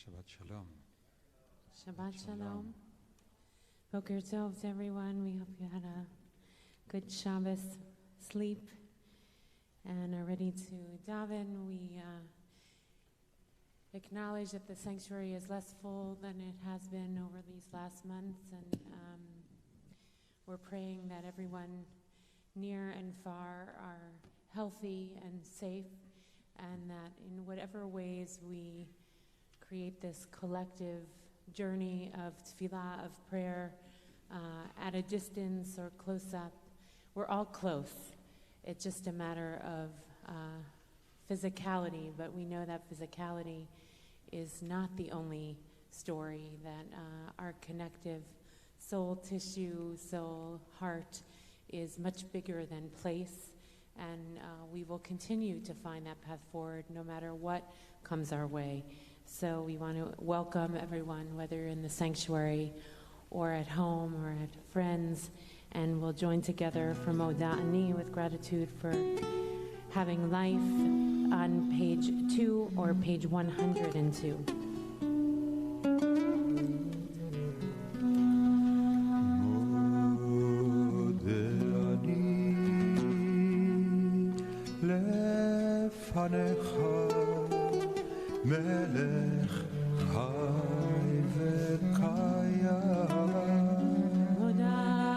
Shabbat Shalom. Shabbat Shalom. Boker Tov to everyone. We hope you had a good Shabbos sleep and are ready to daven. We acknowledge that the sanctuary is less full than it has been over these last months, and we're praying that everyone near and far are healthy and safe, and that in whatever ways we create this collective journey of tefillah, of prayer, at a distance or close up. We're all close. It's just a matter of physicality, but we know that physicality is not the only story, that our connective soul tissue, soul, heart is much bigger than place, and we will continue to find that path forward no matter what comes our way. So we want to welcome everyone, whether in the sanctuary or at home or at friends, and we'll join together for Moda'ani with gratitude for having life on page 2 or page 102. מלך חי וקיים מודעני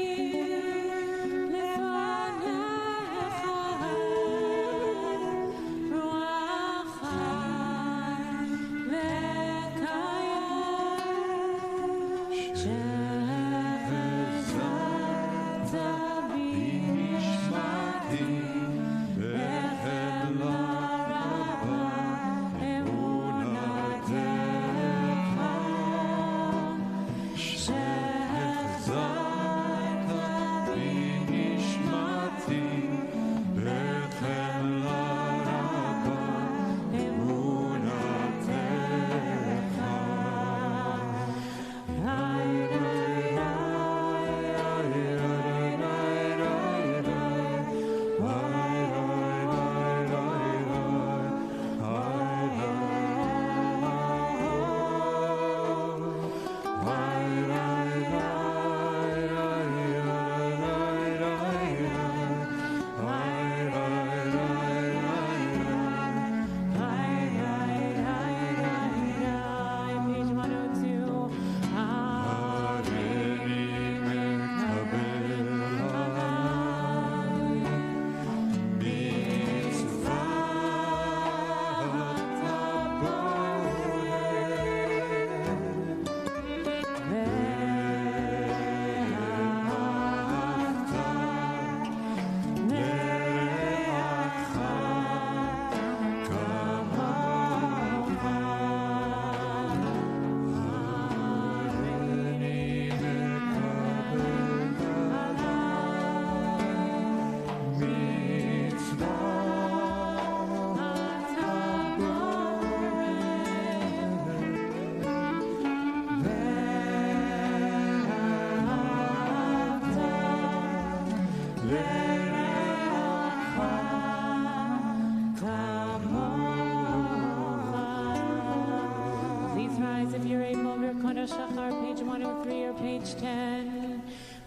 לפניך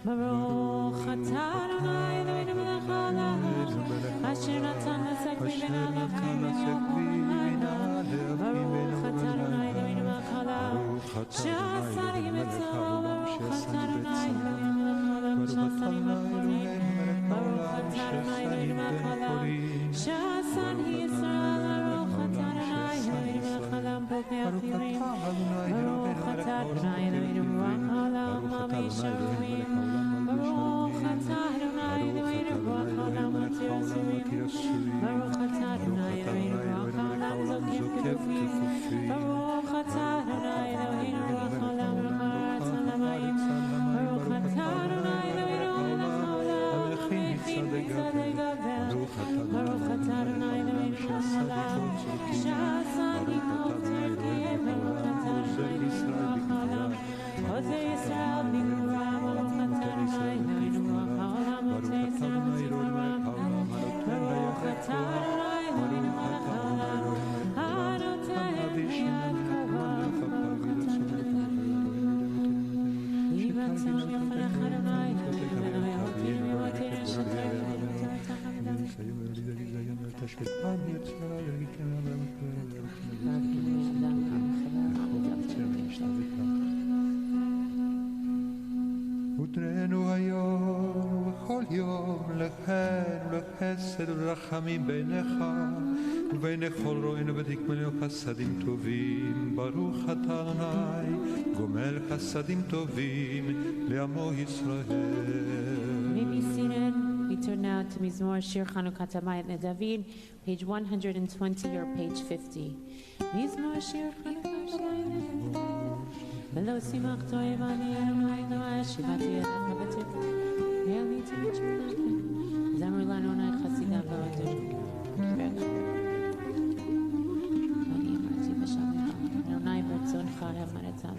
רוח חי וקיים שחזרת בנשמתי ותרנו היום וכל יום לחן ולחסד ולרחמים בעיניך ובעיני כל רואינו ותקמלנו חסדים טובים. ברוך אתה אדוני גומל חסדים טובים לעמו ישראל. We turn now to Mizmor Shir Chanukah Tamayat David, page 120 or page 50. Mizmor Shir Chanukah Tamayat Velo simach toiv ani Adonai Eloah shivati yadach habatik Yeli tzimach Zamru lanu nai chasidav v'adur Ani amarti v'shavim Adonai b'ratzoncha ha'maretza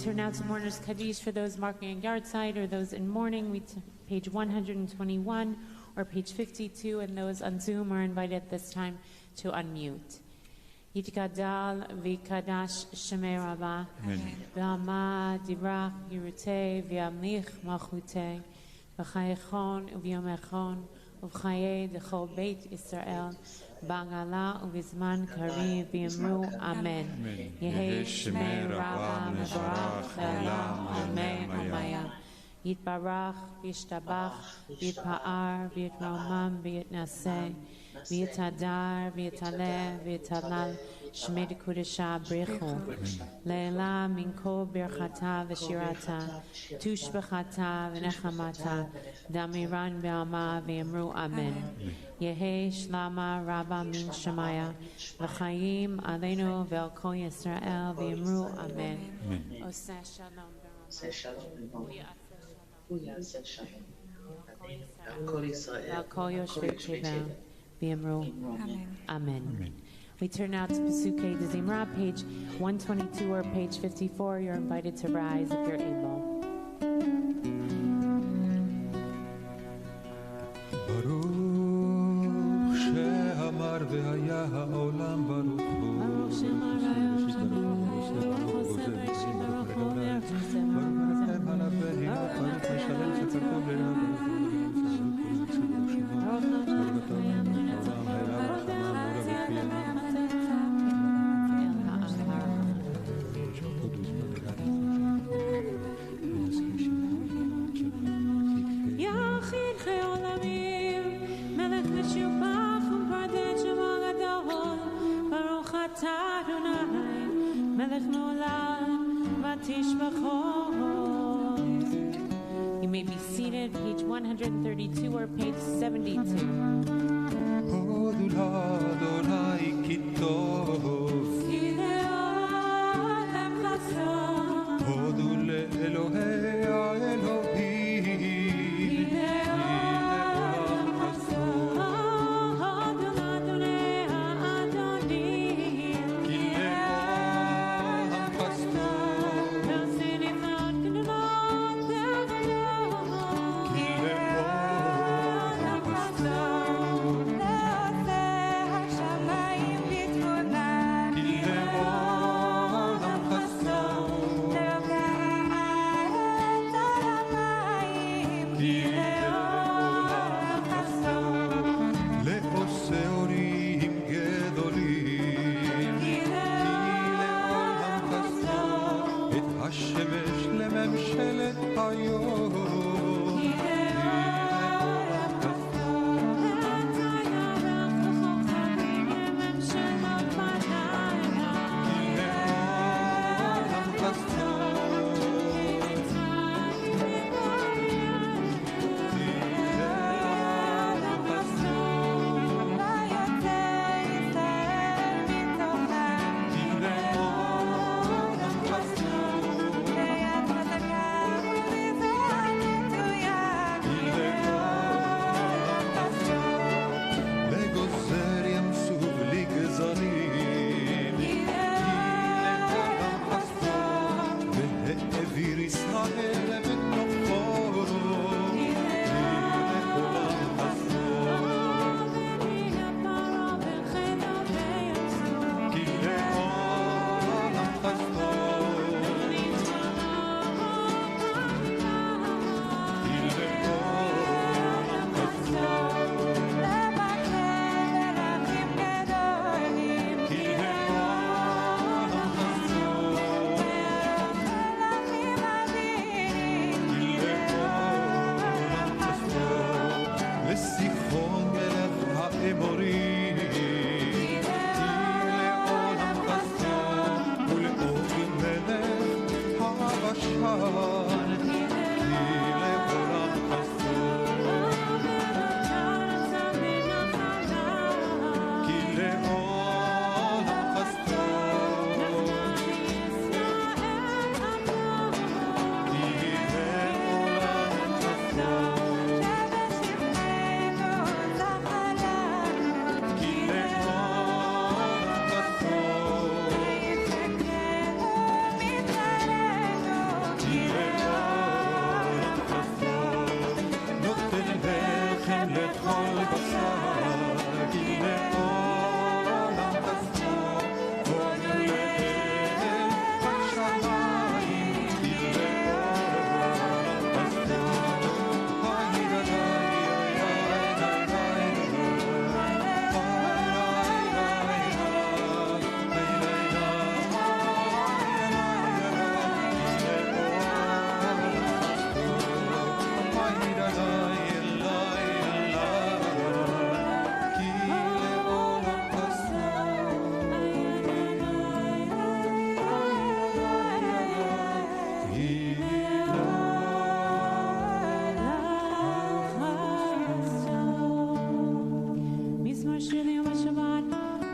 Turn now to Mourner's Kaddish for those marking a yard side or those in mourning. Page 121 or page 52, and those on Zoom are invited at this time to unmute. Yitkadal v'kadash shemei Rabba v'ama divrach yirutei v'amlich malchutei v'chayechon u'v'yomechon u'v'chayei d'chol beit Yisrael Bangala ubizman kariv b'yamru Amen. Yehi shmei Rabba mevorach le'olam Amen Amaya. Yitbarach v'yishtabach v'yitpa'ar v'yitromam v'yitnaseh v'yitadar v'yitaleh v'yitalal shmei d'kudesha brichu le'ela min kol birchata v'shirata tushbechata v'nechamata damiran b'alma v'yamru Amen. Yehi shlama Rabba min Shemaya v'chayim aleinu ve'al kol Yisrael v'yamru Amen. Oseh shalom b'ramav kol Yisrael ve'al kol yoshvei tevel v'yamru Amen. We turn now to Pesukei de Zimra, page 122 or page 54. You're invited to rise if you're able. והיה העולם ברוך הוא ברוך שמר והיה ברוך הוא Adonai, Melech Nolam. You may be seated, page 132 or page 72.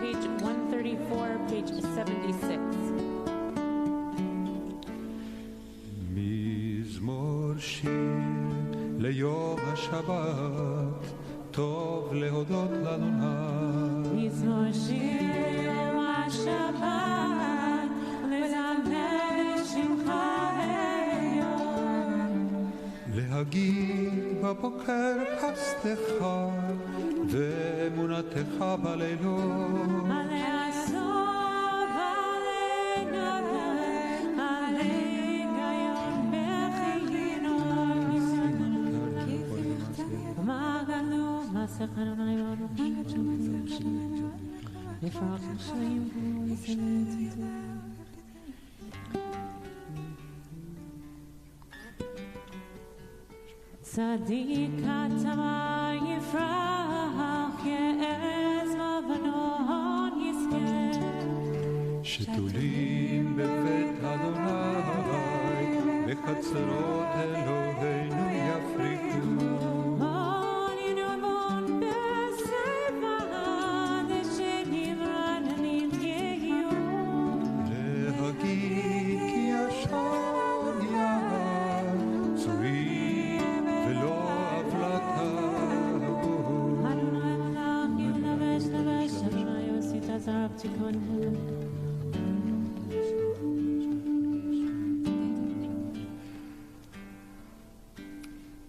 Page 134, page 76. מזמור שיר ליום השבת, טוב להודות לאדוני. מזמור שיר ליום השבת, לזמר שמך היום. להגיד בבוקר חסדך ואמונתך בלילות. לעשות עלינו, עלינו בחיינו. ומגנו מסכנו נעימנו לפרח חיים צדיק כתמה יפרח יעז ובנון יזכה שתולים בבית אדוני בחצרות אלוהינו יפריחו. להגיד כי השור יער צורי ולא עוולתה בו.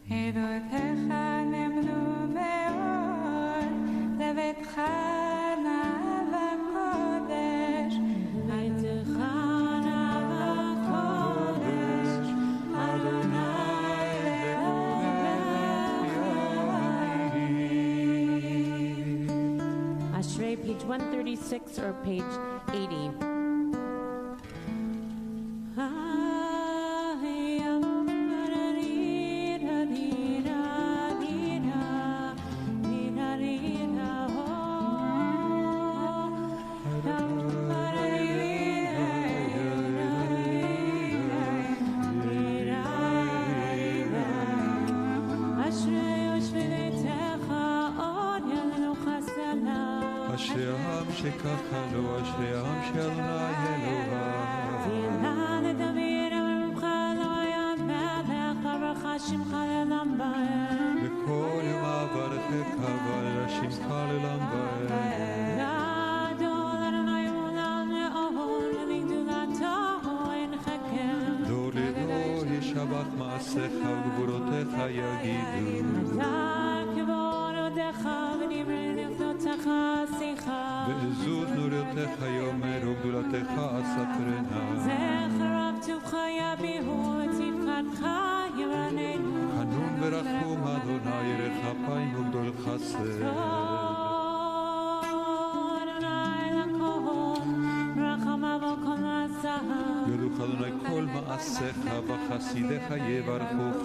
עדותיך נאמנו מאוד, לביתך נא בקודש, ביתך נא בקודש, אדוני לעולם. Ashrei, page 136 or page 80. אשרי העם שככה לו, אשרי העם שאדוני אלוהיו. וכל יום אברכך ולשמך לעולם ועד. דור לדור ישבח מעשיך וגבורותיך יגידו. ועזוז נוריותיך יאמר וגדולתך אספרנה. זכר טובך יביאו את צדקתך ירננו. חנון ורחום אדוני ירא כפיים וגדול חסד. יודוך אדוני כל מעשיך וחסידיך יברכוך.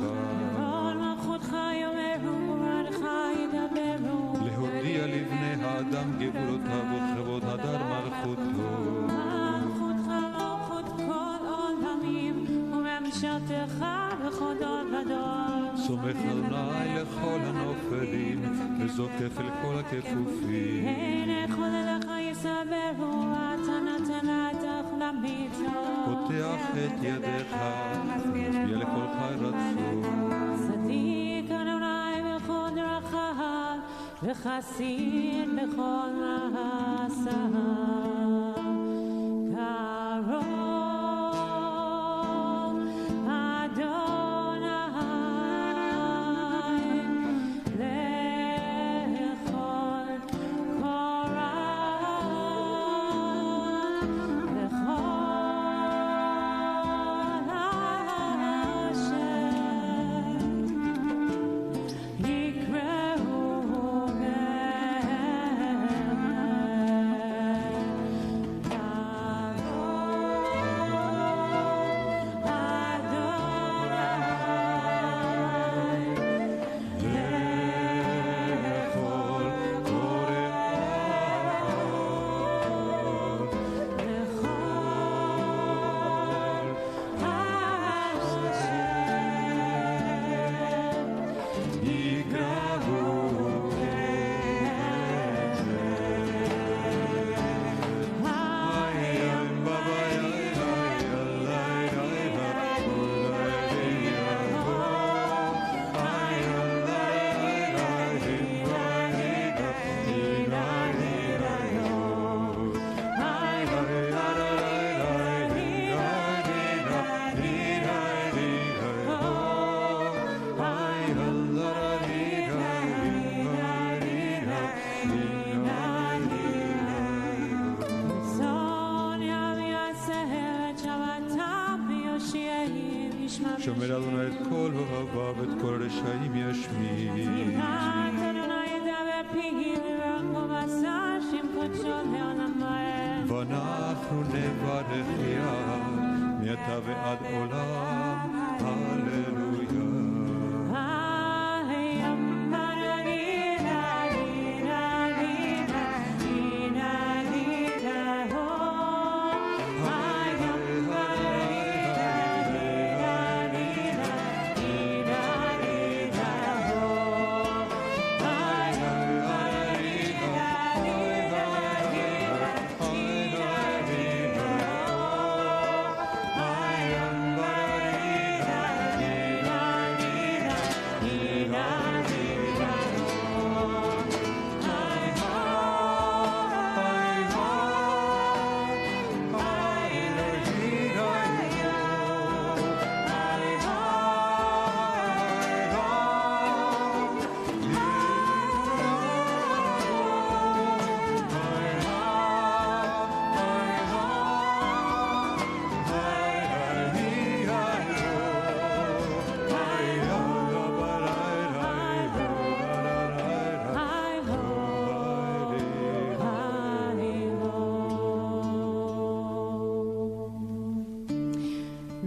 להודיע לבני האדם גבורותיו וכבוד הדר מלכותו. מלכותך מלכות כל עולמים וממשלתך בכל דור ודור. סומך אדוני לכל הנופלים וזוקף אל כל הכפופים. הנה כל אליך יסברו אתה נתן ידך למיתות. פותח את ידיך ומשביע לכל חי רצון. צדיק אדוני בכל דרכיו וחסיד בכל מעשיו. קרוב אדוני לכל קורא וכל אשר יקראו שומר אדוני את כל אוהביו ואת כל רשעים ישמיד. ואנחנו נברכיה מעתה ועד עולם. הללויה.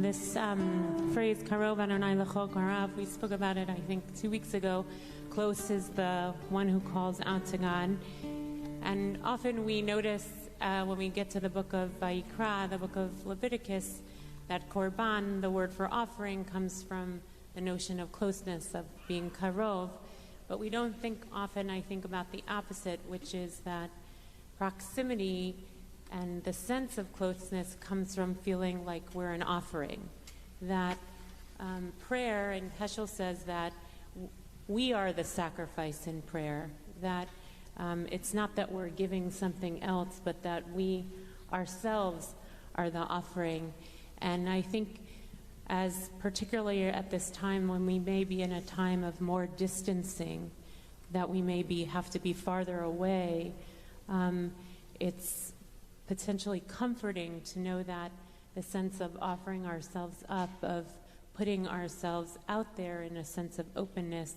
this phrase, Karov Adonai L'chol Karav, we spoke about it, I think, 2 weeks ago. Close is the one who calls out to God. And often we notice when we get to the book of Vayikra, the book of Leviticus, that korban, the word for offering, comes from the notion of closeness, of being karov. But we don't think often, I think, about the opposite, which is that proximity and the sense of closeness comes from feeling like we're an offering. That prayer, and Heschel says that we are the sacrifice in prayer, that it's not that we're giving something else, but that we ourselves are the offering. And I think as particularly at this time when we may be in a time of more distancing, that we maybe have to be farther away, it's potentially comforting to know that the sense of offering ourselves up, of putting ourselves out there in a sense of openness,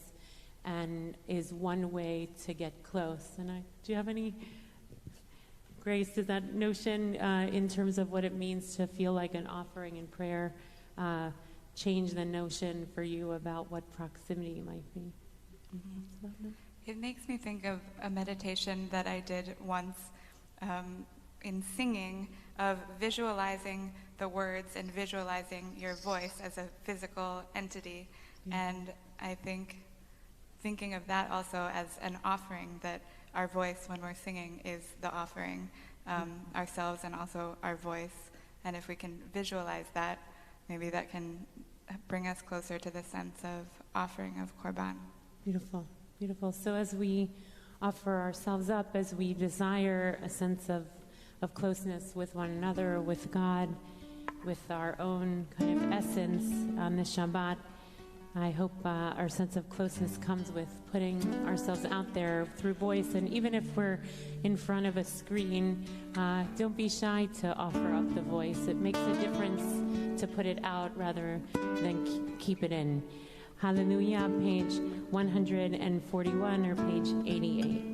and is one way to get close. And do you have any, Grace, does that notion in terms of what it means to feel like an offering in prayer change the notion for you about what proximity might be? Mm-hmm. It makes me think of a meditation that I did once in singing, of visualizing the words and visualizing your voice as a physical entity. Mm-hmm. And I think thinking of that also as an offering, that our voice when we're singing is the offering, ourselves and also our voice. And if we can visualize that, maybe that can bring us closer to the sense of offering of korban. Beautiful, beautiful. So as we offer ourselves up, as we desire a sense of closeness with one another, with God, with our own kind of essence on this Shabbat, I hope our sense of closeness comes with putting ourselves out there through voice. And even if we're in front of a screen, don't be shy to offer up the voice. It makes a difference to put it out rather than keep it in. Hallelujah, page 141 or page 88. Hallelujah.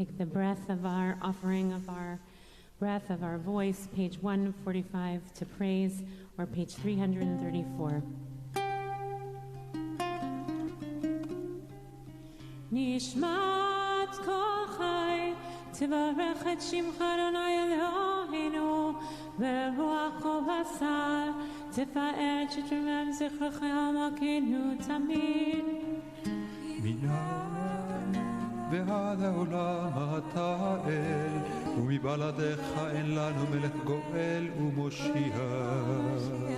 take the breath of our offering of our breath of our voice, page 145 to praise, or page 334. Nishmat kol chai tvarech et shimcha Adonai Eloheinu beruach ubasar tfaer shetrumem zichrocha amakenu tamid minan ועד העולם אתה אל, ומבלעדיך אין לנו מלך גואל ומושיע.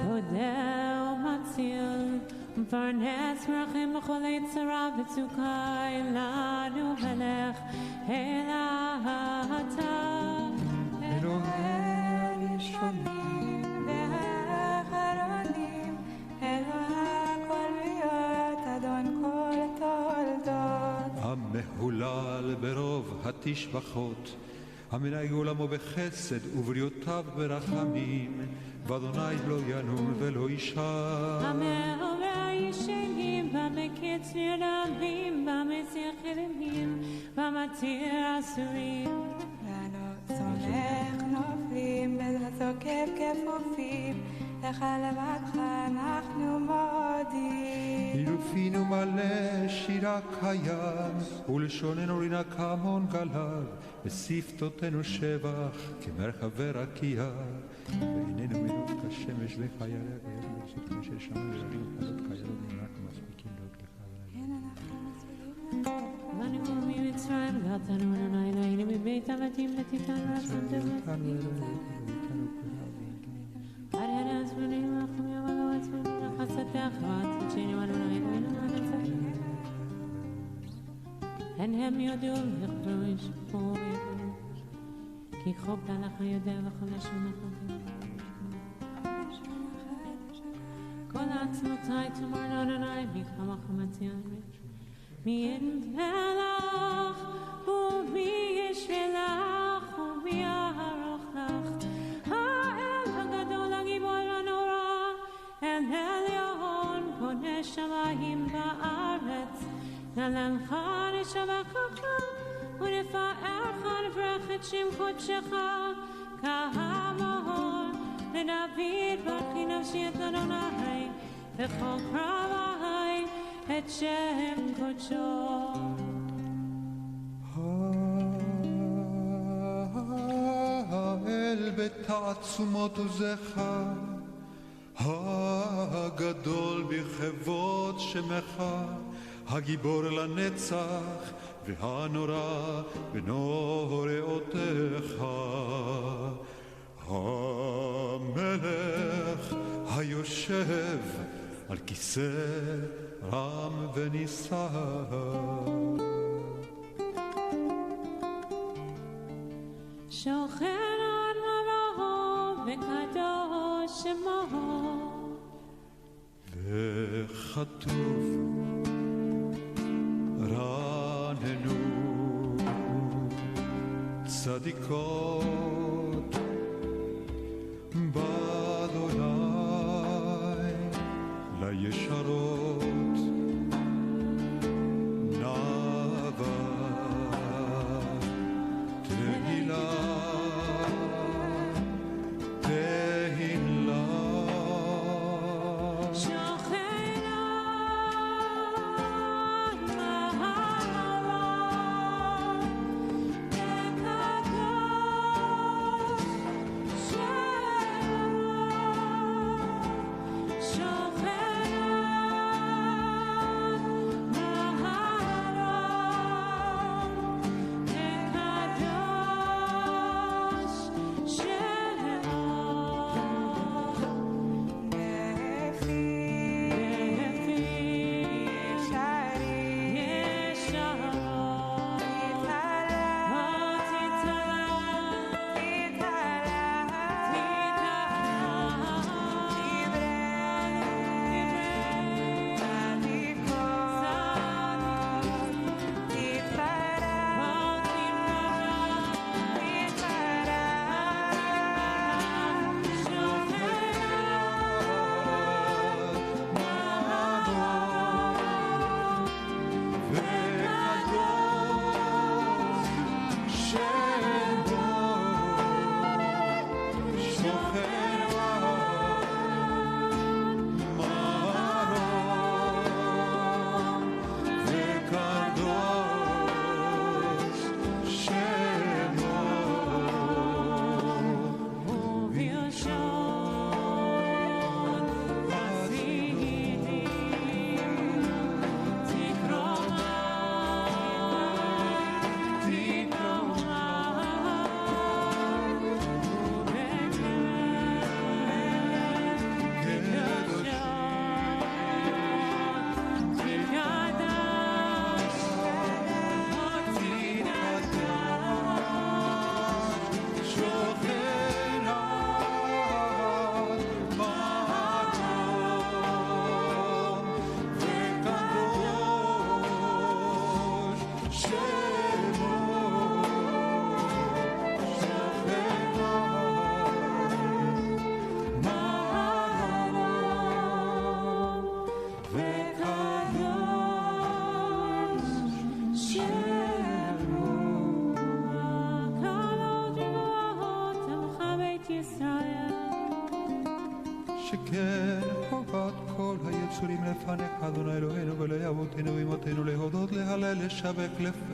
תודה ומציל, ומפרנס מרחם בכל יצרה וצוקה, אין לנו מלך אלא אתה. אלוהי שומעים והאחרונים, אלוהי כל בריות, אדון כל תולדות. המהולל ברוב התשבחות, המנהיג עולמו בחסד ובריאותיו ברחמים, ואדוני לא ינום ולא ישן. המעורר ישנים, במקץ נרדמים, במסיח חרמים, במתיר אסורים. ואנו סומך נופלים, בתוקף כפופים, לך לבדך אנחנו מודים. אילופינו מלא שירה קיים, ולשוננו רינה כמון גליו, ושפתותינו שבח כמרחבי רקיע, ועינינו מילות כשמש וחיילי הגאל, שפני של שמה ורבים וחלות קיילות, אנחנו מספיקים להיות לך. כן, אנחנו מספיקים להיות לך. ואנו ממצרים, גאלתנו אדוני אלוהינו מבית עבדים לתיתן ועצמת Arianas running off from your mother's food, and I said, "What? Teaching one night, and him you do the cruise for you. Keep hope that I can do the collection of Call out to tight tomorrow night, become a comedian. Me in Melach, who me is Shelach, who we are. העליון בונה שמיים בארץ נעלמך נשבחך ונפארך נברך את שם קודשך כהמון לדוד ברכי נפשי את אדוני וכל קרבי את שם קודשו האל בתעצומות עוזך הגדול בכבוד שמך, הגיבור לנצח והנורא בנוראותיך, המלך היושב על כיסא רם ונישא. שוכן על מרום וקדוש שמו וכתוב רננו צדיקות באדוני לישרות נאווה תהילה שכן חובת כל היצורים לפניך, אדוני אלוהינו ולאבותינו ואמותינו, להודות, להלל,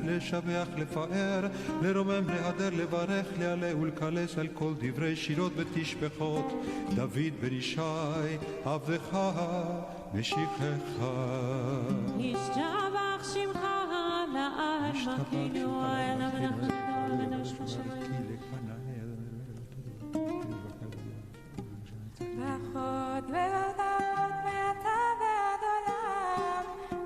לשבח, לפאר, לרומם, להדר, לברך, להלל ולקלס על כל דברי שירות ותשבחות, דוד בן ישי, עבדך, משיחך. ישתבח שמך לעד מלכנו, אל המלך הגדול ונשמע שמיים. ברכות והודות מעתה ועד עולם,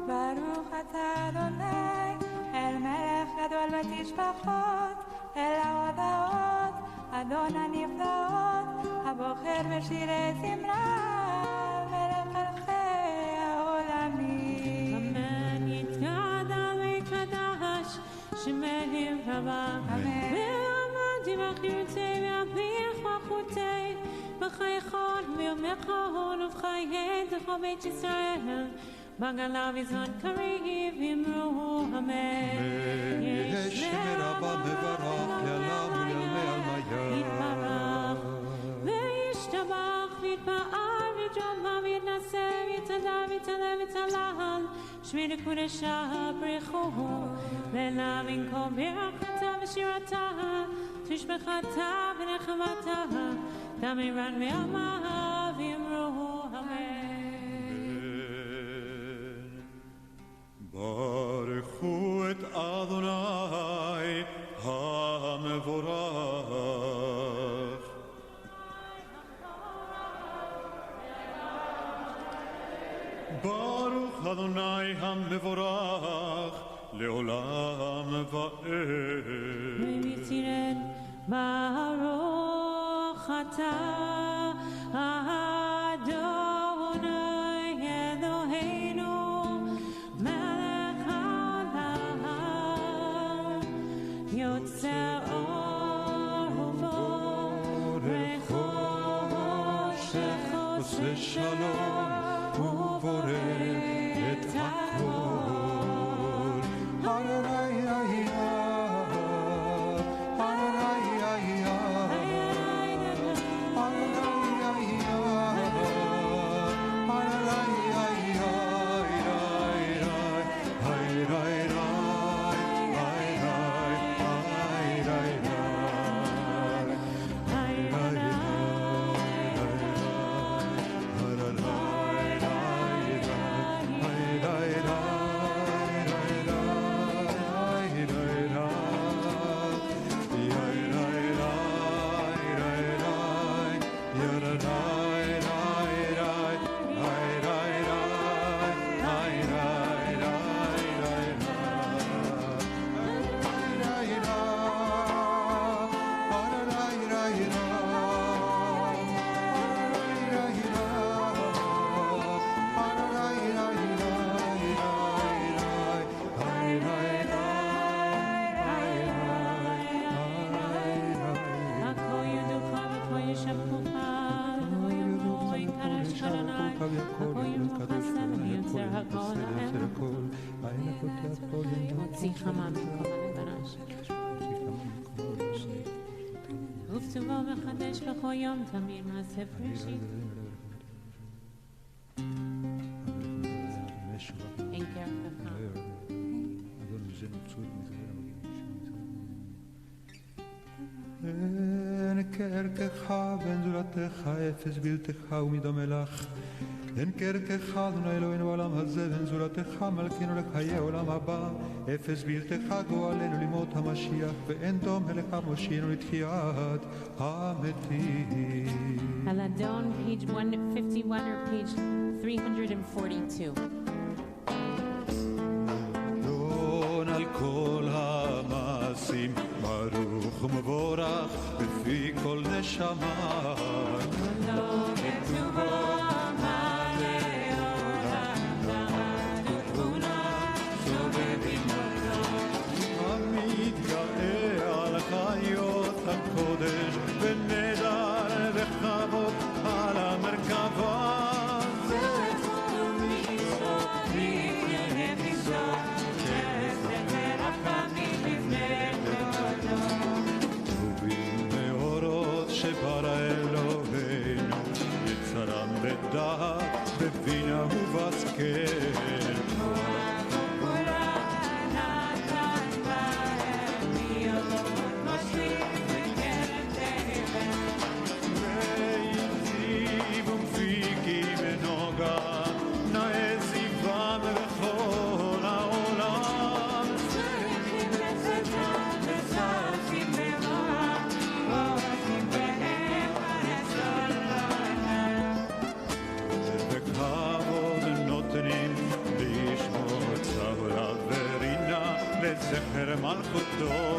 ברוך אתה אדוני, אל מלך גדול ותשבחות, אל ההודעות, אדון הנפלאות, הבוחר בשירי זמרה, מלך מלכי העולמים. אמן. יתגדל ויקדש שמך רבה, ועמד יבחרתי ויביך מלכותי, בחייכון ויומכון ובחיי דרכו בית ישראל, בגלה בזמן קריב יאמרו אמן. יש מרבה מברך לעולם ולעלמי עלמיה, יתברך וישתבח ויתפאר ויתרומם ויתנשא ויתעלה ויתעלה ויתהלל, שמי לקודשה ברכו ואליו ינקום ברכתה ושירתה, תשבחתה ונחמתה, תמירן ויאמר ויאמרו אמן. ברכו את אדוני המבורך. ברוך אדוני המבורך לעולם ועד. ויצירן ברוך אתה אדוני אלוהינו מלך העולם, יוצר אור ובורא חושך, עושה שלום ובורא את הכל. ובטובו מחדש בכל יום תמיד מעשה בראשית. אין כרכך. אין כרכך בן זולתך, אפס בלתך ומדומה לך. אין כרכך אדוני אלוהינו בעולם הזה, ואין זולתך מלכנו לחיי העולם הבא. אפס בלתך גואלנו לימות המשיח, ואין דומה לך מושיענו לתחיית המתים. על אדון, page 151 or page 342. אדון על כל המעשים, ברוך ומבורך בפי כל נשמה. אדון בטובו הקודש ונדר וחבות על המרכבה, זכור מיסוד ויהיה מיסוד חסד ורחמים לפני כבודו. טובים מאורות שברא אלוהינו, יצרם ודעת בבינה ובשכל. זכר מלכותו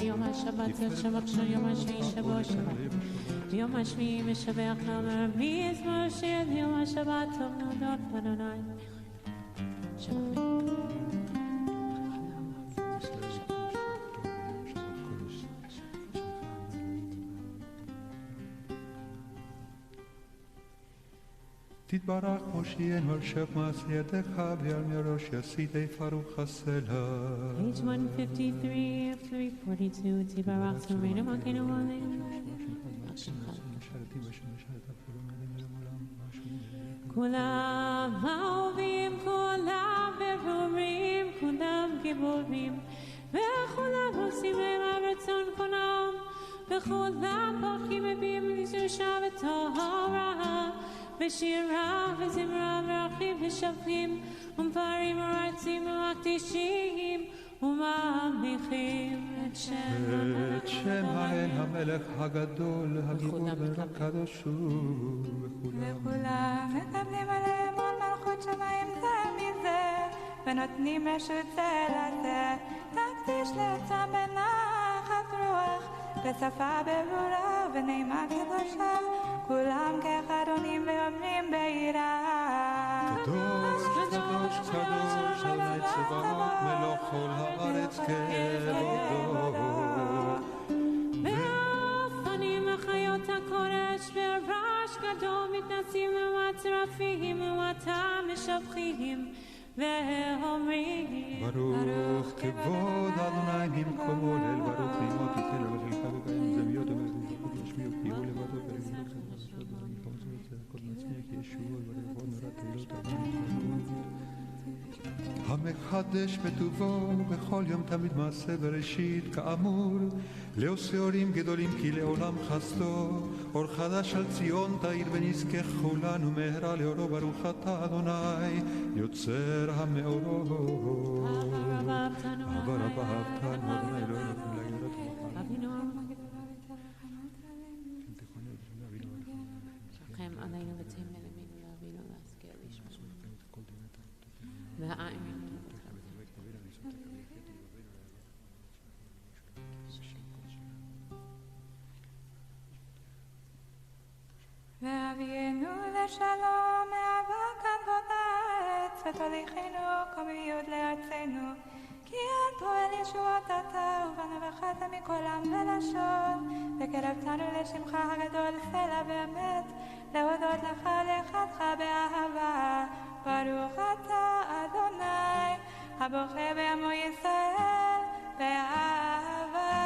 יום השבת שבח יום השביעי שבוע שבת יום השביעי משבח נאמר מי יזמור שיר יום השבת טוב להודות לאדוני שבח תתברך מושיענו על שך מעשה ידיך ועל מראש יסידי פרוך הסלע. Page 153 of 342 תתברך תורנו מלכנו עלינו כולם אהובים, כולם ברורים, כולם גיבורים וכולם עושים להם הרצון כולם וכולם פורחים מביאים לקדושה וטהרה בשירה וזמרה מברכים ושבחים ומפארים ורצים ומקדישים וממליכים את שם האל המלך הגדול הגיבור והקדוש הוא וכולם מקבלים עליהם עוד מלכות שמיים זה מזה ונותנים רשות זה לזה תקדיש לעצמם בנחת רוח בשפה ברורה ונעימה קדושה כולם כאחד עונים ואומרים ביראה קדוש קדוש קדוש אדוני צבאות מלוך כל הארץ כבודו והאופנים וחיות הקודש ורעש גדול מתנשאים ומצרפים ומתם משבחים ואומרים ברוך כבוד אדוני במקומו ליל ברוך נעימות יתן לו וחלקה וקיים זמיות ומלכות ישמיעו פיהו לבדו ולבדו המחדש בטובו בכל יום תמיד מעשה בראשית כאמור לעושה אורים גדולים כי לעולם חסדו אור חדש על ציון תאיר ונזכה כולנו מהרה לאורו ברוך אתה אדוני יוצר המאורות אבא רבה אהבתנו אדוני אלוהינו ולגדות רחם עלינו ותמנה למנו לאבינו להשכיל לשמוע והאמין והביאנו לשלום מאהבה כאן בארץ ותוליכנו קומיות לארצנו כי אין פועל ישועות אתה ובנו וחת מכל עם ולשון וקרבתנו לשמך הגדול סלע באמת להודות לך לחדך באהבה ברוך אתה אדוני הבוכה בעמו ישראל באהבה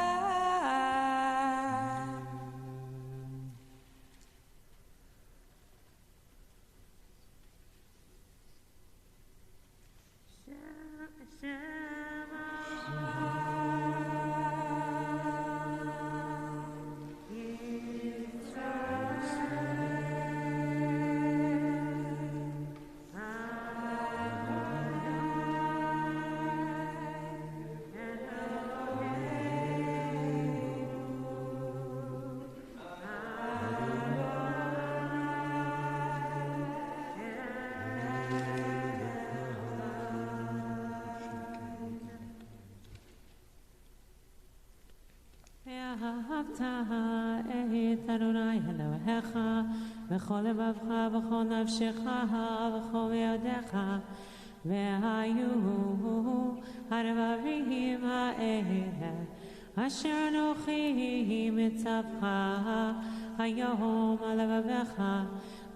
אהבת את אדוני אלוהיך בכל לבבך בכל נפשך ובכל מאודיך והיו הדברים האלה אשר אנוכי מצווך היום על לבביך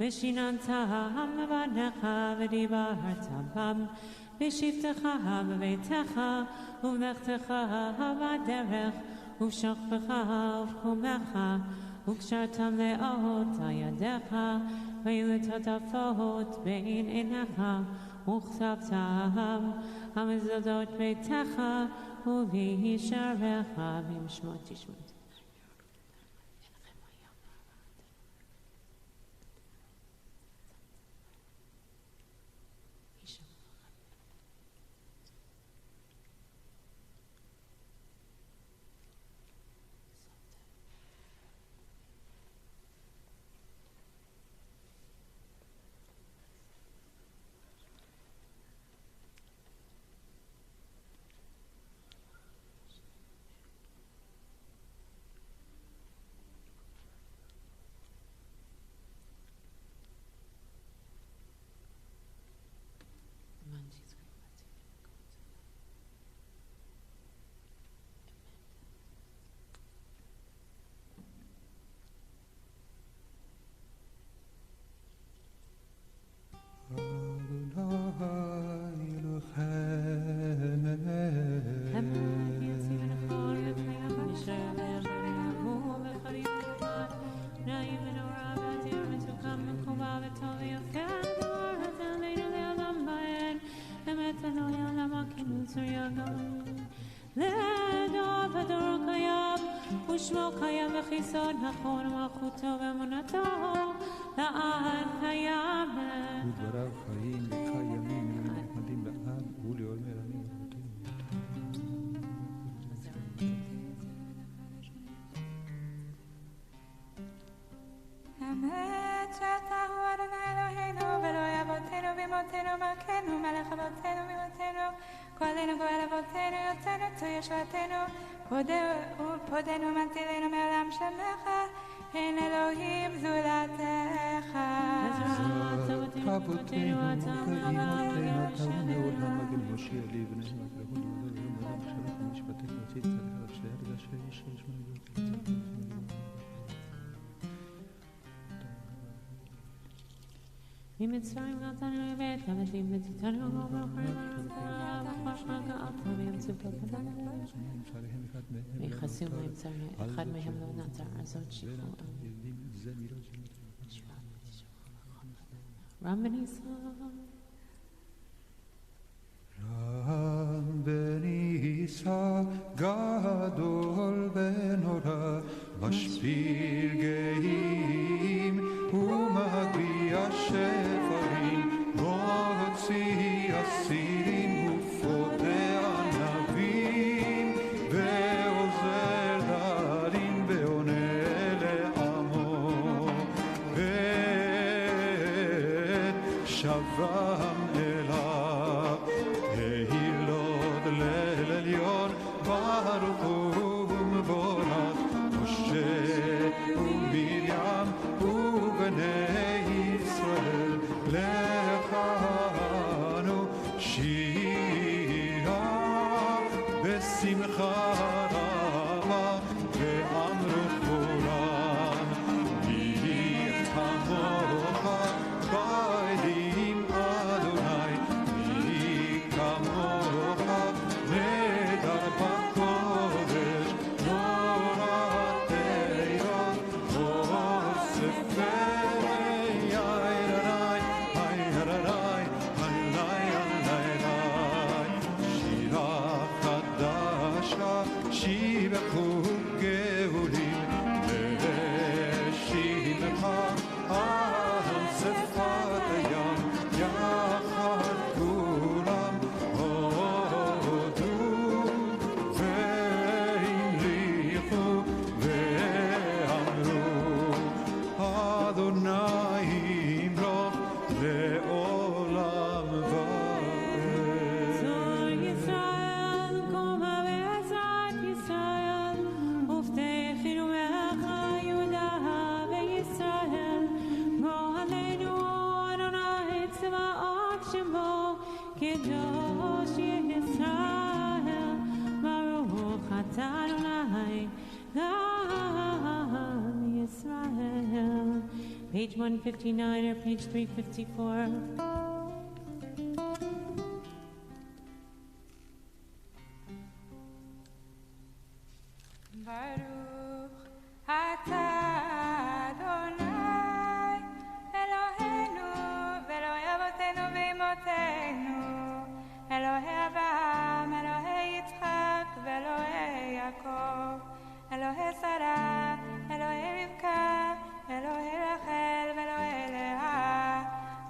ושיננתם בבניך ודיברת בם בשבתך בביתך ובלכתך בדרך ובשוכבך ובקומך וקשרתם לאות על ידיך והיו לטוטפות בין עיניך וכתבתם המזוזות ביתך ובישעריך במשמות תשמות. ושמו קיים וחיסון נכון ומלכותו ואמונתו לעד קיים ודבריו חיים וקיימים ונחמדים לעד ולעולמי עולמים. אמת שאתה הוא אדוני אלוהינו ואלוהי אבותינו ואמותינו מלכנו מלך אבותינו ואמותינו גואלנו גואל אבותינו יוצאנו צור ישועתנו פודנו מטילנו מעולם שמך אין אלוהים זולתך אבותינו ואימותינו אתה מעולם מגן מושיע לי בנינו ולהוד ולעולם שלך משפטך להוציא צדקה אשר דשא יש ממצרים נתנו לבית המתים ותיתנו ויחסו ממצרים אחד מהם לא נותר הזאת שחרור רם בן ישראל רם בן ישראל גדול ונורא משפיל גאים ומגביה שפרים מוציא אסירים ופודע נביאים ועוזר דרים ועונה לעמו ואת שבם אליו להילוד ליל עליון ברוך ומבורך משה ומרים ובני ישראל לכנו שירה בשמחה רבה ואמרו כולם מי כמוך באלים אדוני מי כמוך נדר בקודש נורתנו שיבחו גאולים לשמחה על שפת הים יחד כולם הודו והמליכו ואמרו אדוני ימלוך לעולם ועד. page 159 or page 354. Baruch atah Adonai Eloheinu ve'Elohei avotenu ve'imotenu Elohei Avraham, Elohei Yitzchak ve'Elohei Yaakov Elohei Sarah, Elohei Rivka, Elohei Rachel ve'Elohei Leah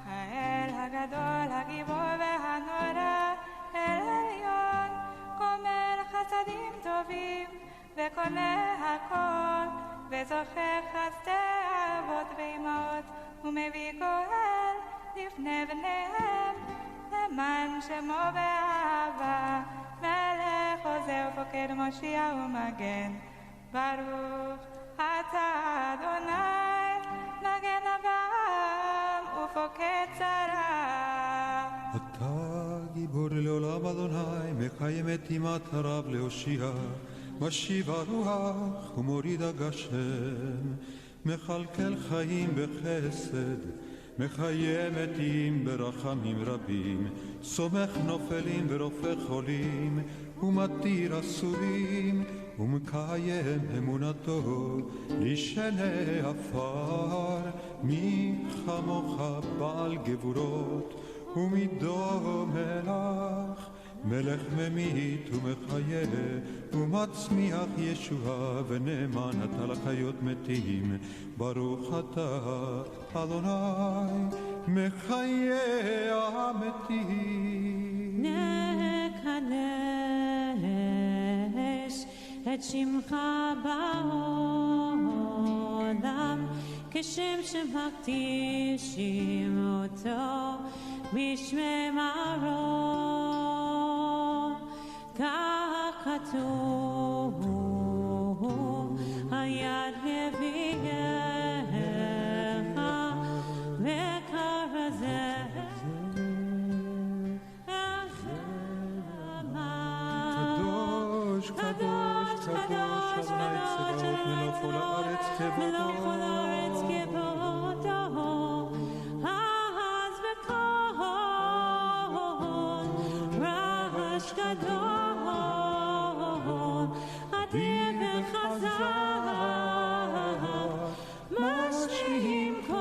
Ha'el הגדול, הגיבור והנורא אל עליון גומל חסדים טובים וקונה הכל וזוכר חסדי אבות ואמהות ומביא גואל לפני בניהם למען שמו באהבה מלך עוזר פוקד מושיע ומגן ברוך אתה אדוני מגן אברהם ופוקד שרה אתה גיבור לעולם אדוני מקיים את אימת הרב להושיע משיב הרוח ומוריד הגשם מכלכל חיים בחסד מקיים מתים ברחמים רבים סומך נופלים ורופא חולים ומתיר אסורים ומקיים אמונתו לשני עפר מי כמוך בעל גבורות ומידו מלך מלך ממית ומחיה ומצמיח ישועה ונאמן אתה לחיות מתים ברוך אתה אדוני מחיה המתים נקדש את שמך בעולם כשם שמקדישים אותו בשמי מרום כך כתוב היד נביאך וכרזה קדוש קדוש קדוש אדוני צבאות מלוא כל הארץ כבודו אז בכל רעש גדול אדיר וחזק משמיעים קול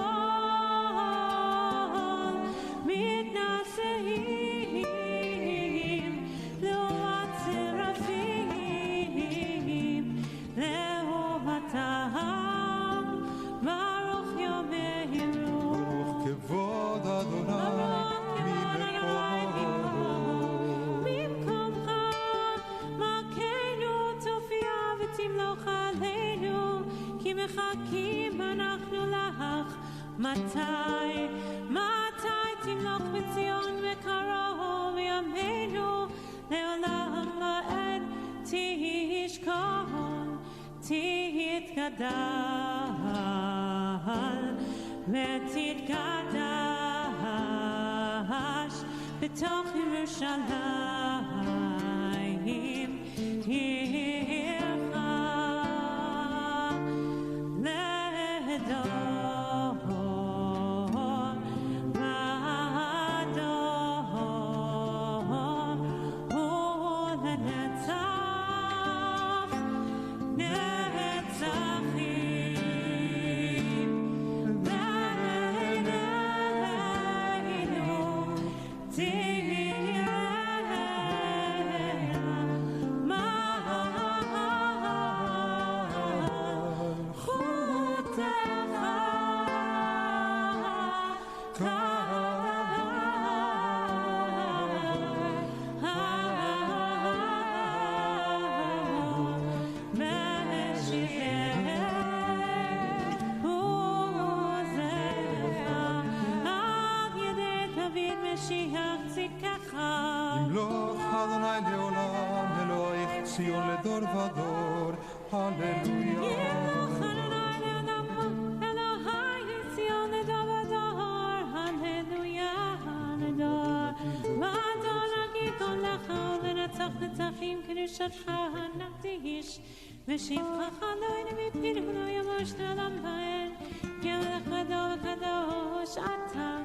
מתנשאים לעומת שרפים לעומתם ברוך יאמרו ברוך כבוד אדוני ממקומך מכנו תופיע ותמלוך עלינו כי מחכים אנחנו לך מתי תמלוך בציון וקרוב ימינו לעולם ועד תשכון תתגדל ותתקדש בתוך ירושלים עירך לדור ועדור ולנצח נצחים בעינינו תהיה ימלוך אדוני לעולם אלוהיך ציון לדור ודור הללויה Hallelujah, hallelujah. נצח נצחים קדושתך נקדיש ושבחך לא נביא פרחו ימוש לעולם ועד כי המלך גדול וקדוש אתה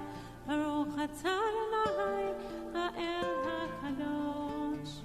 ברוך אתה אלוהי האל הקדוש.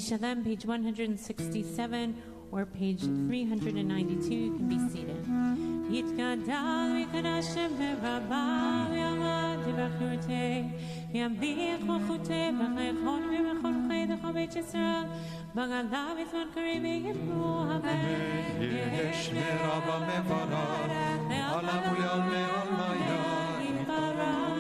Shalom, page 167 or page 392. You can be seated. Yitgadal v'kadashem v'rabah v'yamad v'churtei v'yambich v'chutei v'chaychon v'chorchei v'chol beit Yisrael v'gala v'zman karev v'yimru amen. Yesh merabah mevarach v'alam u'yalme almaya yitbarach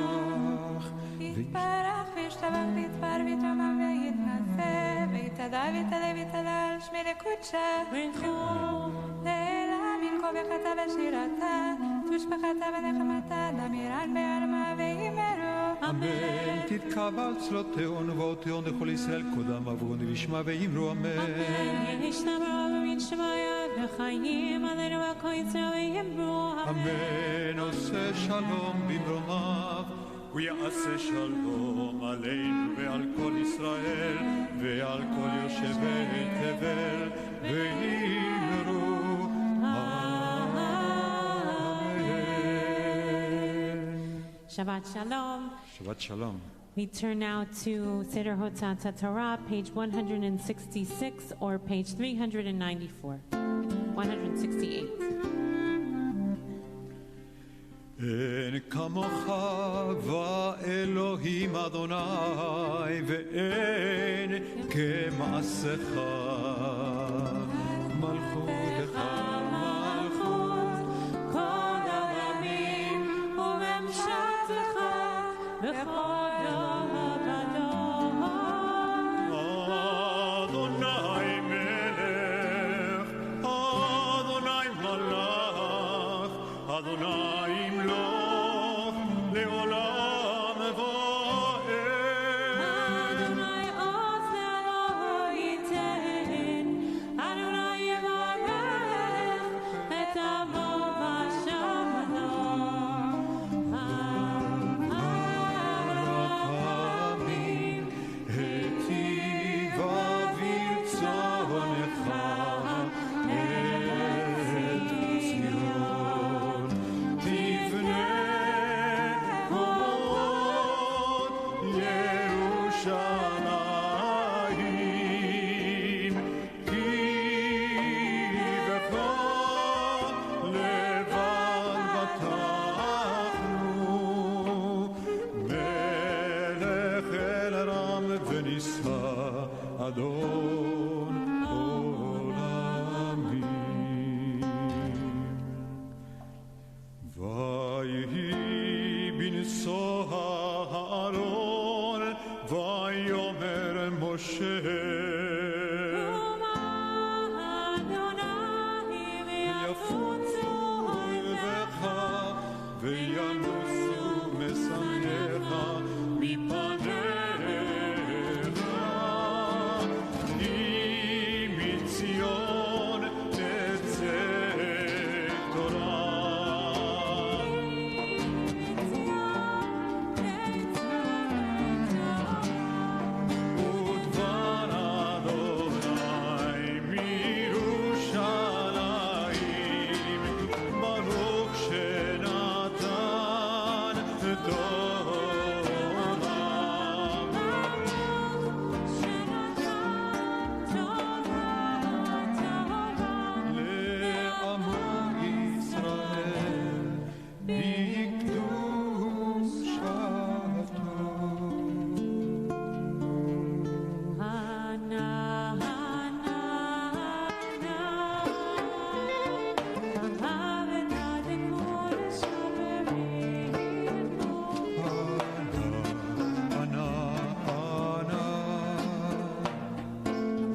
יתברך וישתבח ויתפאר ויתרומם ויתנשא ויתהדר ויתהלל ויתהלל שמי לקודשה ברכו לעילא מן כה בחטא ושירתה ושפחתה ונחמתה דמירן בעלמה ויאמרו אמן. תתקבל צלותינו ונבואותינו לכל ישראל קודם עברו נשמע ויאמרו אמן. ישתבח ומן שמיא וחיים עלינו וכל ישראל ויאמרו אמן. עושה שלום במרומיו ויעשה שלום עלינו ועל כל ישראל ועל כל יושבי תבל ויאמרו Shabbat Shalom. Shabbat Shalom. We turn now to Seder Hotzat Torah, page 166 or page 394. 168. אין כמוך ואלוהים אדוני ואין כמעשיך מלכותך מלכות כל העמים וממשלתך וכל עבדו אדוני מלך אדוני מלך אדוני ימלוך לעולם ועד אדוני עוז לא ייתן אדוני יברך את עמו בשבתו רחמים היטיב ברצונך את ציון תבנה חומות ירושלים כי בך לבד בטחנו מלך אל רם ונישא אדון עולמים ויהי בנשוא הארון ויאמר משה יפוצו אויביך וינוסו משנאיך מפניך כי מציון תצא תורה ודבר אדוני מירושלים ברוך שנתן תורה לעמו ישראל בקדושתו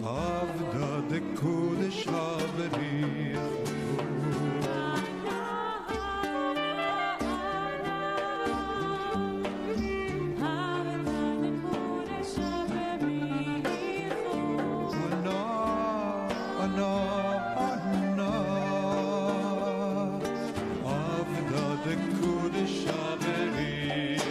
עבדה דקודש הבריך עבדה דקודש הבריך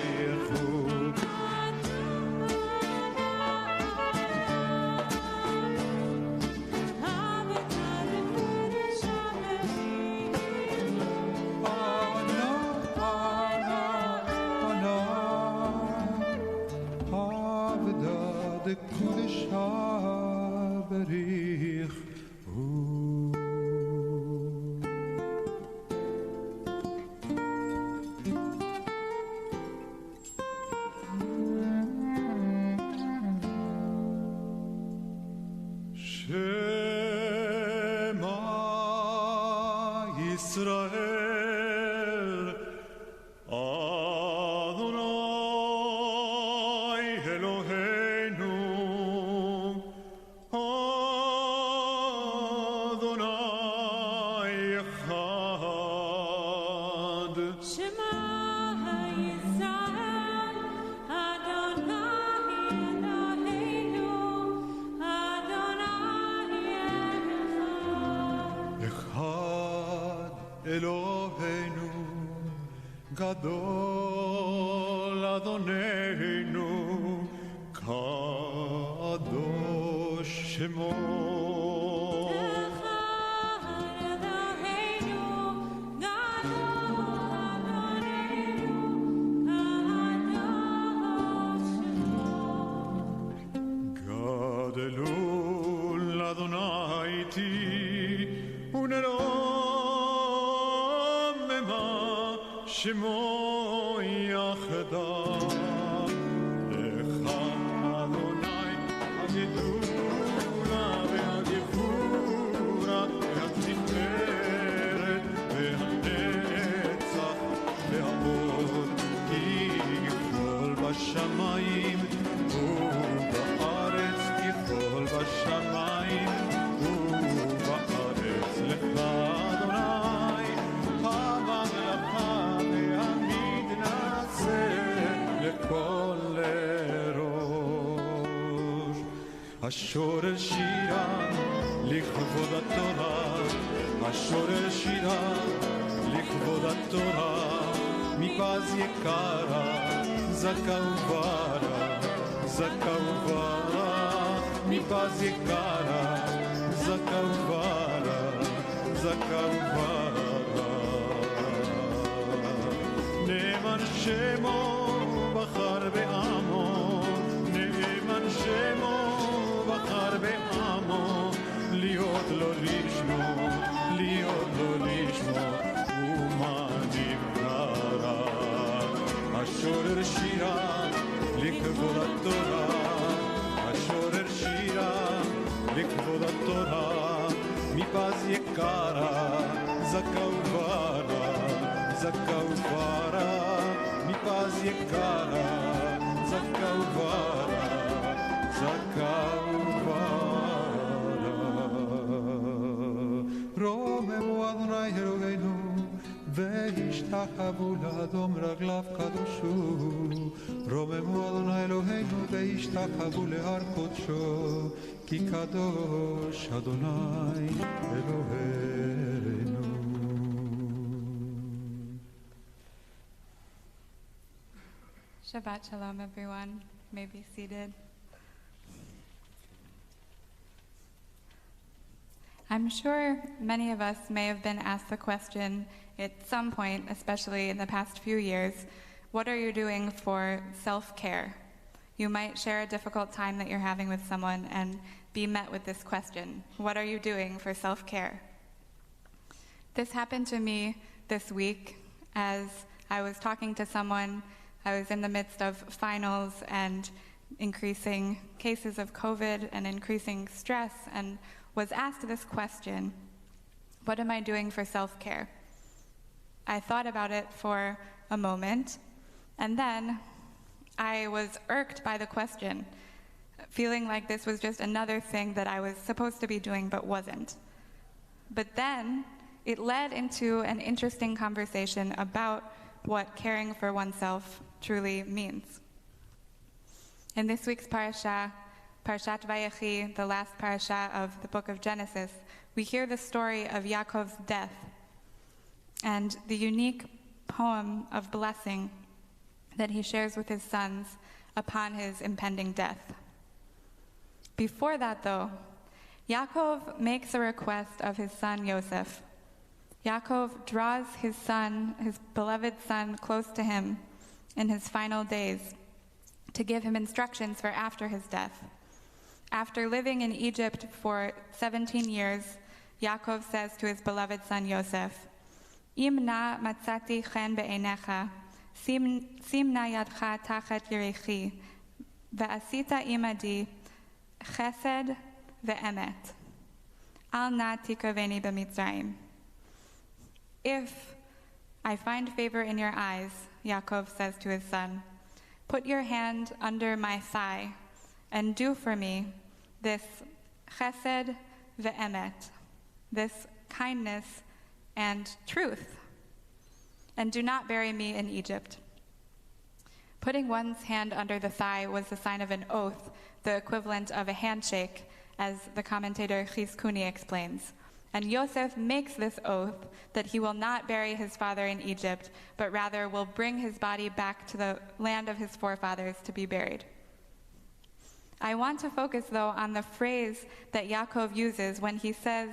קודש הבריך הוא שמע ישראל אדוני אלוהינו אדוני אחד שמע ישראל אדוני אלוהינו אדוני אחד אלוהינו גדול אדוננו קדוש שמו גדלו לאדוני איתי ונרוממה שמו יחדה לך אדוני הגדולה והגבורה והתפארת והנצח והעוד כי ככל בשמיים ובארץ ככל בשמיים ובארץ לך אדוני הממלכה והמתנשא לכל ראש השורר שירה לכבוד התורה השורר שירה לכבוד התורה מפז יקרה זכה וברה זכה וברה מפז יקרה זכה וברה זכה וברה נאמן שמו בחר בעמו נאמן שמו בחר בעמו להיות לו לשמו להיות לו לשמו ומה נבחרה השורר שירה לכבוד התורה השורר שירה לכבוד התורה מפז יקרה זכה וברה זכה וברה מפז יקרה זכה וברה זכה וברה רוממו אדוני אלוהינו והשתחוו לאדום רגליו קדושו רוממו אדוני אלוהינו והשתחוו להר קודשו כי קדוש אדוני אלוהינו. Shabbat shalom, everyone. You may be seated. I'm sure many of us may have been asked the question at some point, especially in the past few years, what are you doing for self-care? You might share a difficult time that you're having with someone and be met with this question, what are you doing for self-care? This happened to me this week as I was talking to someone. I was in the midst of finals and increasing cases of COVID and increasing stress and was asked this question, what am I doing for self-care? I thought about it for a moment, and then I was irked by the question, feeling like this was just another thing that I was supposed to be doing but wasn't. But then it led into an interesting conversation about what caring for oneself truly means. In this week's parasha, Parashat Vayechi, the last parasha of the book of Genesis, we hear the story of Yaakov's death and the unique poem of blessing that he shares with his sons upon his impending death. Before that, though, Yaakov makes a request of his son Yosef. Yaakov draws his son, his beloved son, close to him in his final days to give him instructions for after his death. After living in Egypt for 17 years, Yaakov says to his beloved son Yosef, Im na matzati chen be'einecha, sim na yadcha tachat yerechi, ve'asita imadi chesed ve'emet, al na tikraveni b'mitzrayim. If I find favor in your eyes, Yaakov says to his son, put your hand under my thigh and do for me this chesed ve'emet, this kindness and truth, and do not bury me in Egypt. Putting one's hand under the thigh was the sign of an oath, the equivalent of a handshake, as the commentator Chizkuni explains. And Yosef makes this oath that he will not bury his father in Egypt, but rather will bring his body back to the land of his forefathers to be buried. I want to focus, though, on the phrase that Yaakov uses when he says,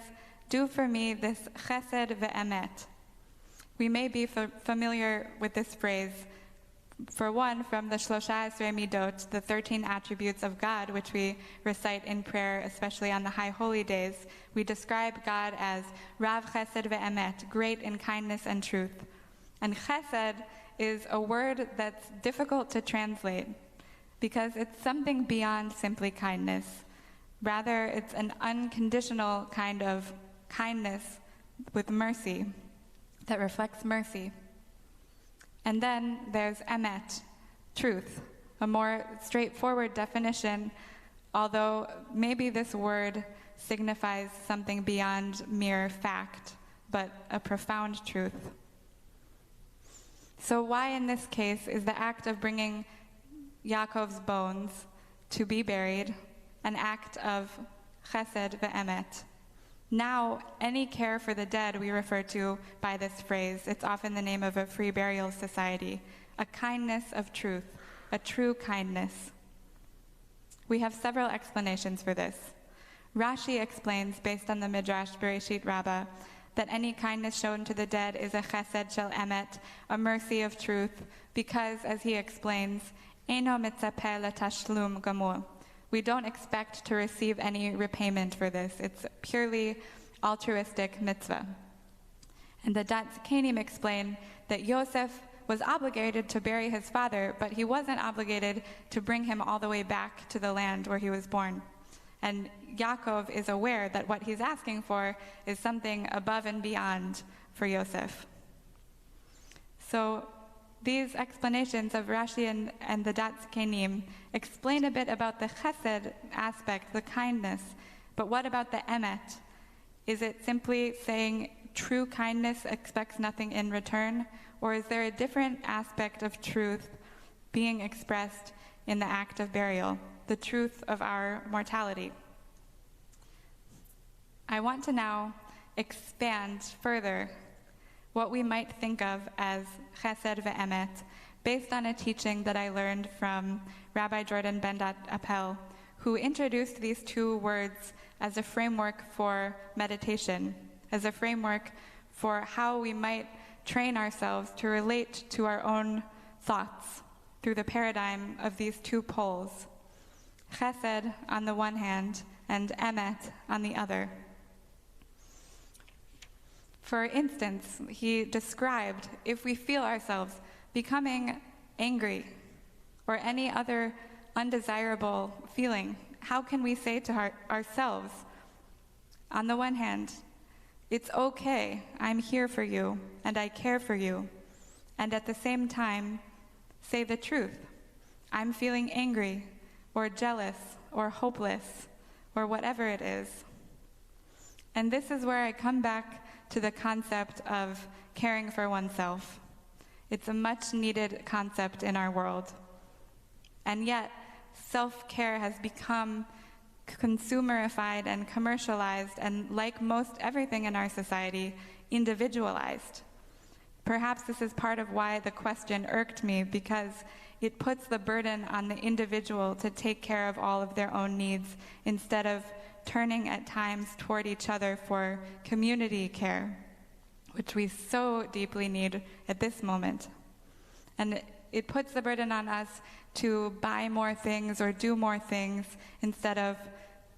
do for me this chesed ve'emet. We may be familiar with this phrase, for one, from the Shlosha Esrei Midot, the 13 attributes of God, which we recite in prayer, especially on the High Holy Days. We describe God as Rav Chesed ve'emet, great in kindness and truth. And chesed is a word that's difficult to translate because it's something beyond simply kindness. Rather, it's an unconditional kind of kindness with mercy that reflects mercy. And then there's emet, truth, a more straightforward definition, although maybe this word signifies something beyond mere fact, but a profound truth. So why in this case is the act of bringing Yaakov's bones to be buried an act of chesed ve'emet? Now, any care for the dead we refer to by this phrase. It's often the name of a free burial society, a kindness of truth, a true kindness. We have several explanations for this. Rashi explains, based on the Midrash Bereshit Rabbah, that any kindness shown to the dead is a chesed shel emet, a mercy of truth, because, as he explains, eino mitzapeh letashlum gamur. We don't expect to receive any repayment for this. It's purely altruistic mitzvah. And the Dat Zikanim explain that Yosef was obligated to bury his father, but he wasn't obligated to bring him all the way back to the land where he was born. And Yaakov is aware that what he's asking for is something above and beyond for Yosef. So these explanations of Rashi and the Dat Zikanim explain a bit about the chesed aspect, the kindness, but what about the emet? Is it simply saying true kindness expects nothing in return, or is there a different aspect of truth being expressed in the act of burial, the truth of our mortality? I want to now expand further what we might think of as chesed ve'emet, based on a teaching that I learned from Rabbi Jordan Ben-Dat Appel, who introduced these two words as a framework for meditation, as a framework for how we might train ourselves to relate to our own thoughts through the paradigm of these two poles, chesed on the one hand and emet on the other. For instance, he described if we feel ourselves becoming angry or any other undesirable feeling, how can we say to ourselves, on the one hand, it's okay, I'm here for you and I care for you, and at the same time, say the truth, I'm feeling angry or jealous or hopeless or whatever it is. And this is where I come back to the concept of caring for oneself. It's a much needed concept in our world. And yet, self-care has become consumerified and commercialized, and like most everything in our society, individualized. Perhaps this is part of why the question irked me, because it puts the burden on the individual to take care of all of their own needs instead of turning at times toward each other for community care, which we so deeply need at this moment. And it puts the burden on us to buy more things or do more things instead of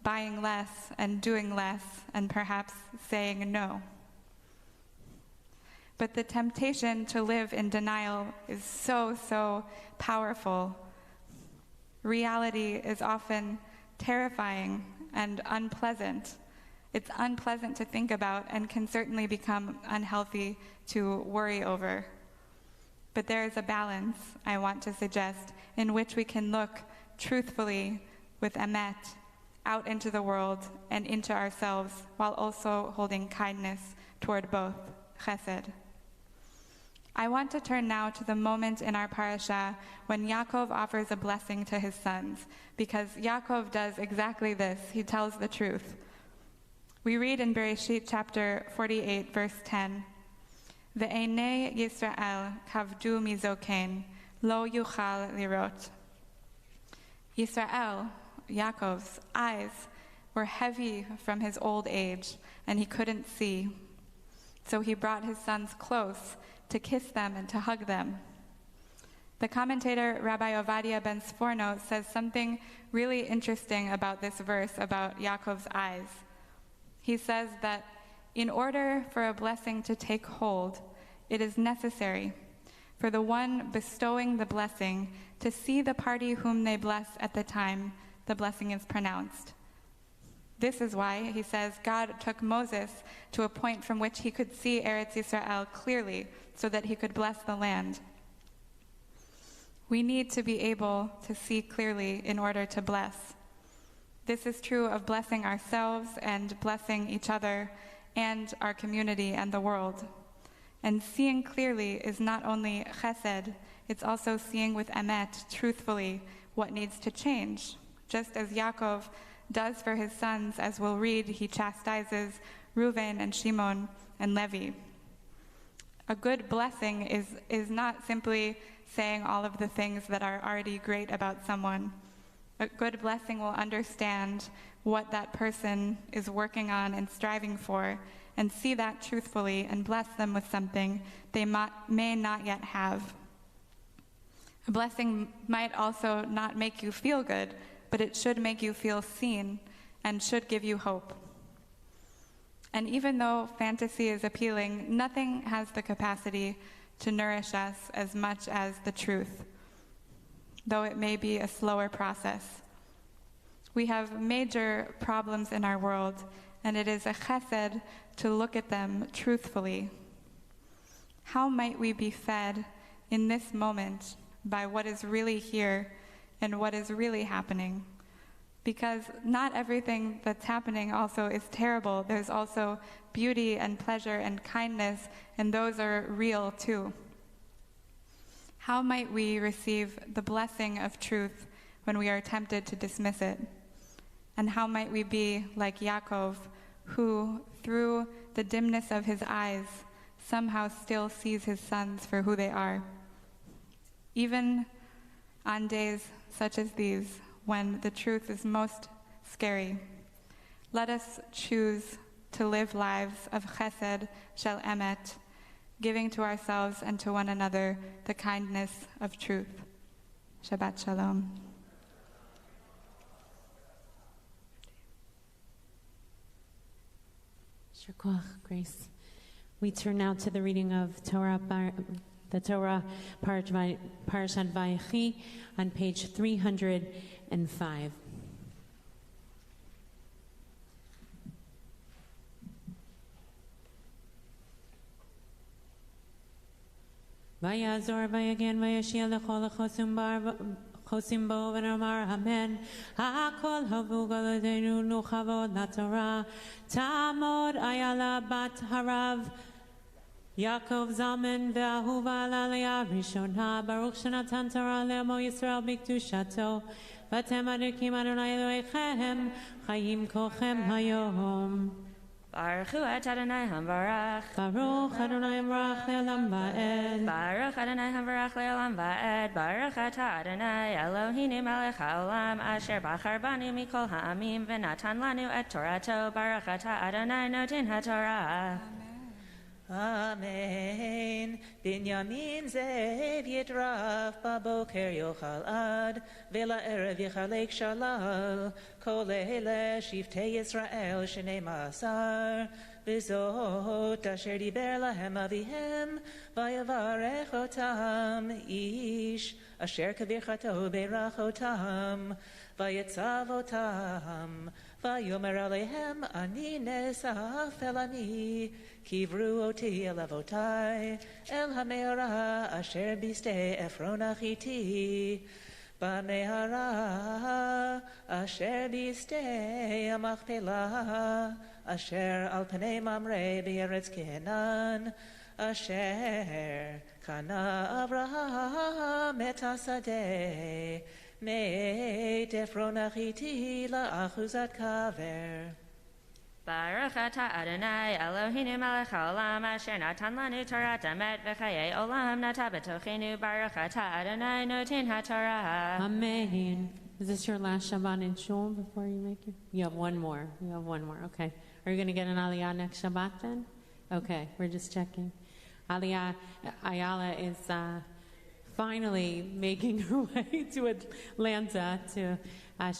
buying less and doing less and perhaps saying no. But the temptation to live in denial is so powerful. Reality is often terrifying and unpleasant. It's unpleasant to think about and can certainly become unhealthy to worry over. But there is a balance, I want to suggest, in which we can look truthfully with emet out into the world and into ourselves, while also holding kindness toward both, chesed. I want to turn now to the moment in our parasha when Yaakov offers a blessing to his sons, because Yaakov does exactly this. He tells the truth. We read in Bereshit chapter 48, verse 10, Ve'enei Yisrael kavdu mizoken, lo yuchal lirot. Yisrael, Yaakov's eyes were heavy from his old age, and he couldn't see. So he brought his sons close to kiss them and to hug them. The commentator Rabbi Ovadia ben Sforno says something really interesting about this verse about Yaakov's eyes. He says that in order for a blessing to take hold, it is necessary for the one bestowing the blessing to see the party whom they bless at the time the blessing is pronounced. This is why, he says, God took Moses to a point from which he could see Eretz Yisrael clearly so that he could bless the land. We need to be able to see clearly in order to bless. This is true of blessing ourselves and blessing each other and our community and the world. And seeing clearly is not only chesed, it's also seeing with emet, truthfully, what needs to change. Just as Yaakov does for his sons, as we'll read, he chastises Reuven and Shimon and Levi. A good blessing is not simply saying all of the things that are already great about someone. A good blessing will understand what that person is working on and striving for, and see that truthfully and bless them with something they may not yet have. A blessing might also not make you feel good, but it should make you feel seen and should give you hope. And even though fantasy is appealing, nothing has the capacity to nourish us as much as the truth, though it may be a slower process. We have major problems in our world, and it is a chesed to look at them truthfully. How might we be fed in this moment by what is really here and what is really happening? Because not everything that's happening also is terrible. There's also beauty and pleasure and kindness, and those are real too. How might we receive the blessing of truth when we are tempted to dismiss it? And how might we be like Yaakov, who, through the dimness of his eyes, somehow still sees his sons for who they are? Even on days such as these, when the truth is most scary, let us choose to live lives of chesed shel emet, giving to ourselves and to one another the kindness of truth. Shabbat shalom. Shir koach, Grace. We turn now to the reading of the Torah, Parashat Vayechi, on page 305. Vayazor vayagen vayashil lechol chosim bo v'namar amen. Hakol havu galadenu nuchavod laTorah. Tamod ayala bat harav. Yaakov Zalman ve'ahuva l'aliyah rishona. Baruch shenatan Torah le'amo Yisrael b'kedushato. V'atem adorkim Adonai Elohechem chayim kolchem hayom. Baruch Hu et Adonai Hamvarach. Baruch Adonai Hamvarach le'olam va'ed. Baruch Adonai Hamvarach le'olam va'ed. Baruch Ata Adonai Eloheinu melech haolam asher bachar banu mikol ha'amim v'natan lanu et Torato. Baruch Ata Adonai noten haTorah. Amen. Binyamin zev yitraf baboker yochal ad vela erev yichalek shalal kol ele shiftei Yisrael shnei masar v'zot asher diber lahem avihem vayavarech otam ish asher kavirchato beirach otam vayetzav otam vayomer alehem ani nesaf el ani Kivru oti el avotai, el hameara asher biste Efron achiti, bamehara asher biste amachpelah, asher al panei mamre be'eretz Kenan, asher kana Avraham et hasadeh, meit Efron achiti la'achuzat kaver. Baruch Ata Adonai Eloheinu melech haolam asher natan lanu Torat emet v'chayei olam nata b'tochenu. Baruch Ata Adonai noten haTorah. Amen. Is this your last Shabbat in Shul before you make it? You have one more. Okay. Are you going to get an Aliyah next Shabbat then? Okay, we're just checking. Aliyah Ayala is finally making her way to Atlanta.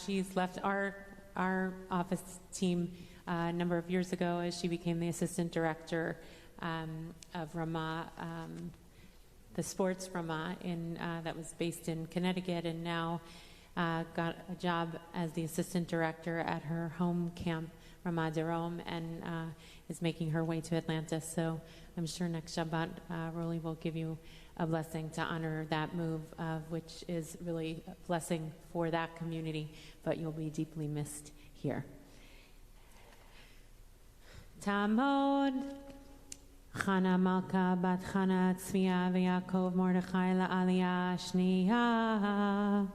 She's left our office team a number of years ago as she became the assistant director of Ramah, the sports Ramah that was based in Connecticut, and now got a job as the assistant director at her home camp, Ramah Darom, and is making her way to Atlanta. So I'm sure next Shabbat, Rolly will give you a blessing to honor that move, which is really a blessing for that community, but you'll be deeply missed here. Tamod, Chana Malka Bat Chana Tzviya V'Yakov Mordechai La'aliyah Shniya.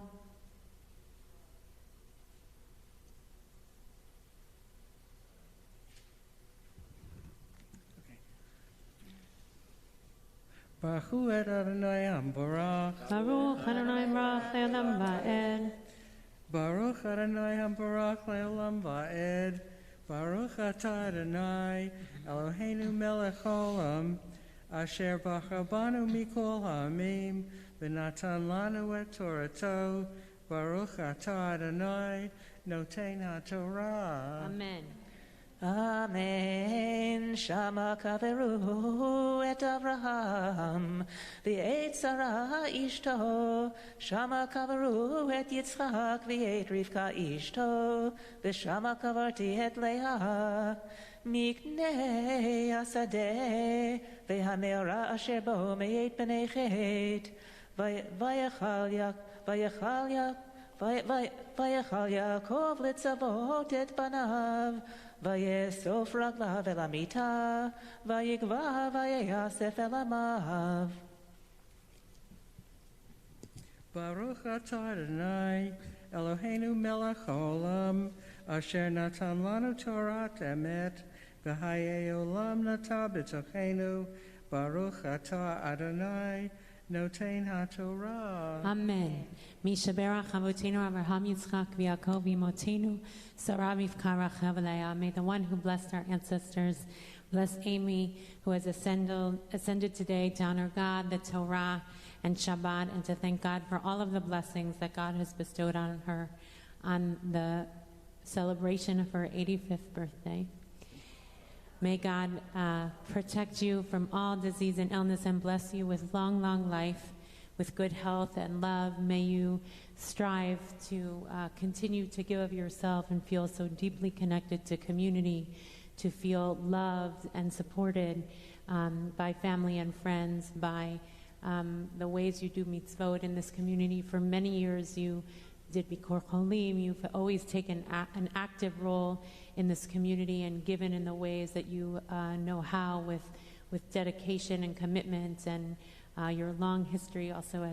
Baruch et Adonai Hambarach. Baruch Adonai Barach Le'olam Va'ed. Baruch Adonai Hambarach Le'olam Va'ed. Baruch atah Adonai Eloheinu melech haolam asher bachar banu mikol ha'amim v'natan lanu et Torato. Baruch atah Adonai noten ha'torah. Amen. Amen. Shama kaveru et Avraham v'et Sarah ishto. Shama kaveru et Yitzchak v'et Rivka ishto. V'shama kavarti et Leah miknei asadeh v'hameora asher bo me'et b'nei chet. V'yachal Yaakov litzavot et banav. Vayesof raglav el amita, vayigva vayasef el amav. Baruch atah Adonai Eloheinu melech haolam asher natan lanu Torat emet v'hayei olam nata b'tochenu. Baruch atah Adonai noten ha'torah. Amen. Mishaberach Avotenu Avraham Yitzchak v'Yaakov Imotenu Sarah Rivka Rachel Leah. May the one who blessed our ancestors bless Amy, who has ascended today to honor God, the Torah, and Shabbat, and to thank God for all of the blessings that God has bestowed on her on the celebration of her 85th birthday. May God protect you from all disease and illness and bless you with long, long life, with good health and love. May you strive to continue to give of yourself and feel so deeply connected to community, to feel loved and supported by family and friends, by the ways you do mitzvot in this community. For many years you did Bikor Cholim. You've always taken an active role in this community and given in the ways that you know how, with dedication and commitment, and your long history also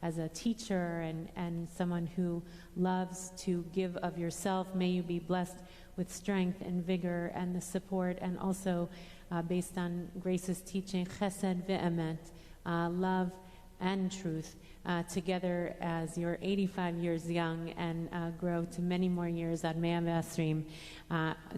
as a teacher and someone who loves to give of yourself. May you be blessed with strength and vigor and the support, and also based on Grace's teaching, chesed ve'emet, love and truth, together as you're 85 years young and grow to many more years at Mea Ve'asrim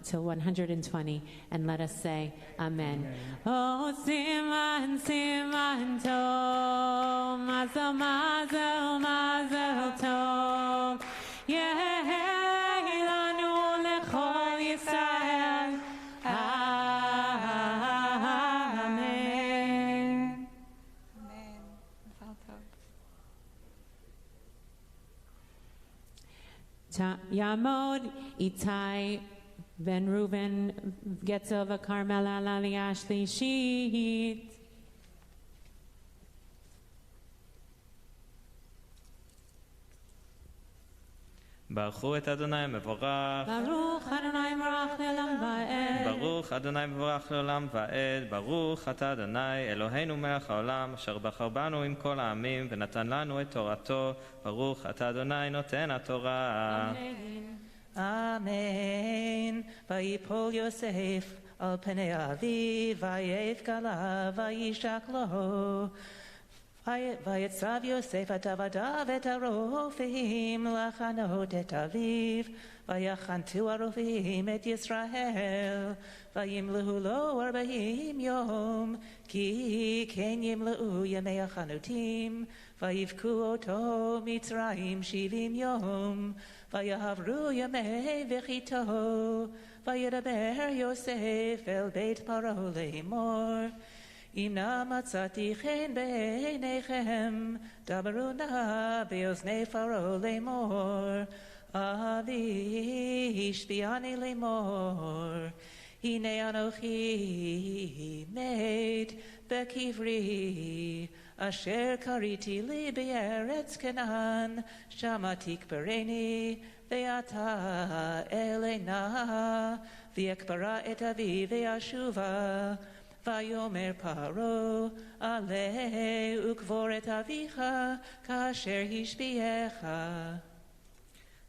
till 120. And let us say Amen. Oh, siman, siman tov, mazel, mazel, mazel tov, yehelanu lechol Yisrael. Amen. Amen. Mazal tov. Yamod Itai Ben Reuven Getzova Carmela Lali Ashley Sheet. Baruch et Adonai mevorach. Baruch Adonai Barach Le'olam Va'ed. Baruch Adonai mevorach le'olam va'ed. Baruch atah Adonai Eloheinu melech haolam asher bachar banu im kol ha'amim v'natan lanu et Torato. Baruch atah Adonai noten ha'torah. Amen. Vayipol Yosef al penei aviv, vayevka la, vayishak lo. ויצב יוסף את עבדיו את הרופאים לחנות את אביו, ויחנתו הרופאים את ישראל, וימלאו לו 40 יום, כי כן ימלאו ימי החנותים, ויבכו אותו מצרים 70 יום, ויעברו ימי בכיתו, וידבר יוסף אל בית פרעה לאמור, אם נא מצאתי חן בעיניכם, דברו נא באוזני פרעה לאמור, אבי השביעני לאמור, הנה אנוכי מת בקברי, אשר קראתי לי בארץ כנען, שמה תקברני, ואתה אלינה, ואקברה את אבי ואשובה. ויאמר פרעה, עלה וקבור את אביך כאשר השביעך.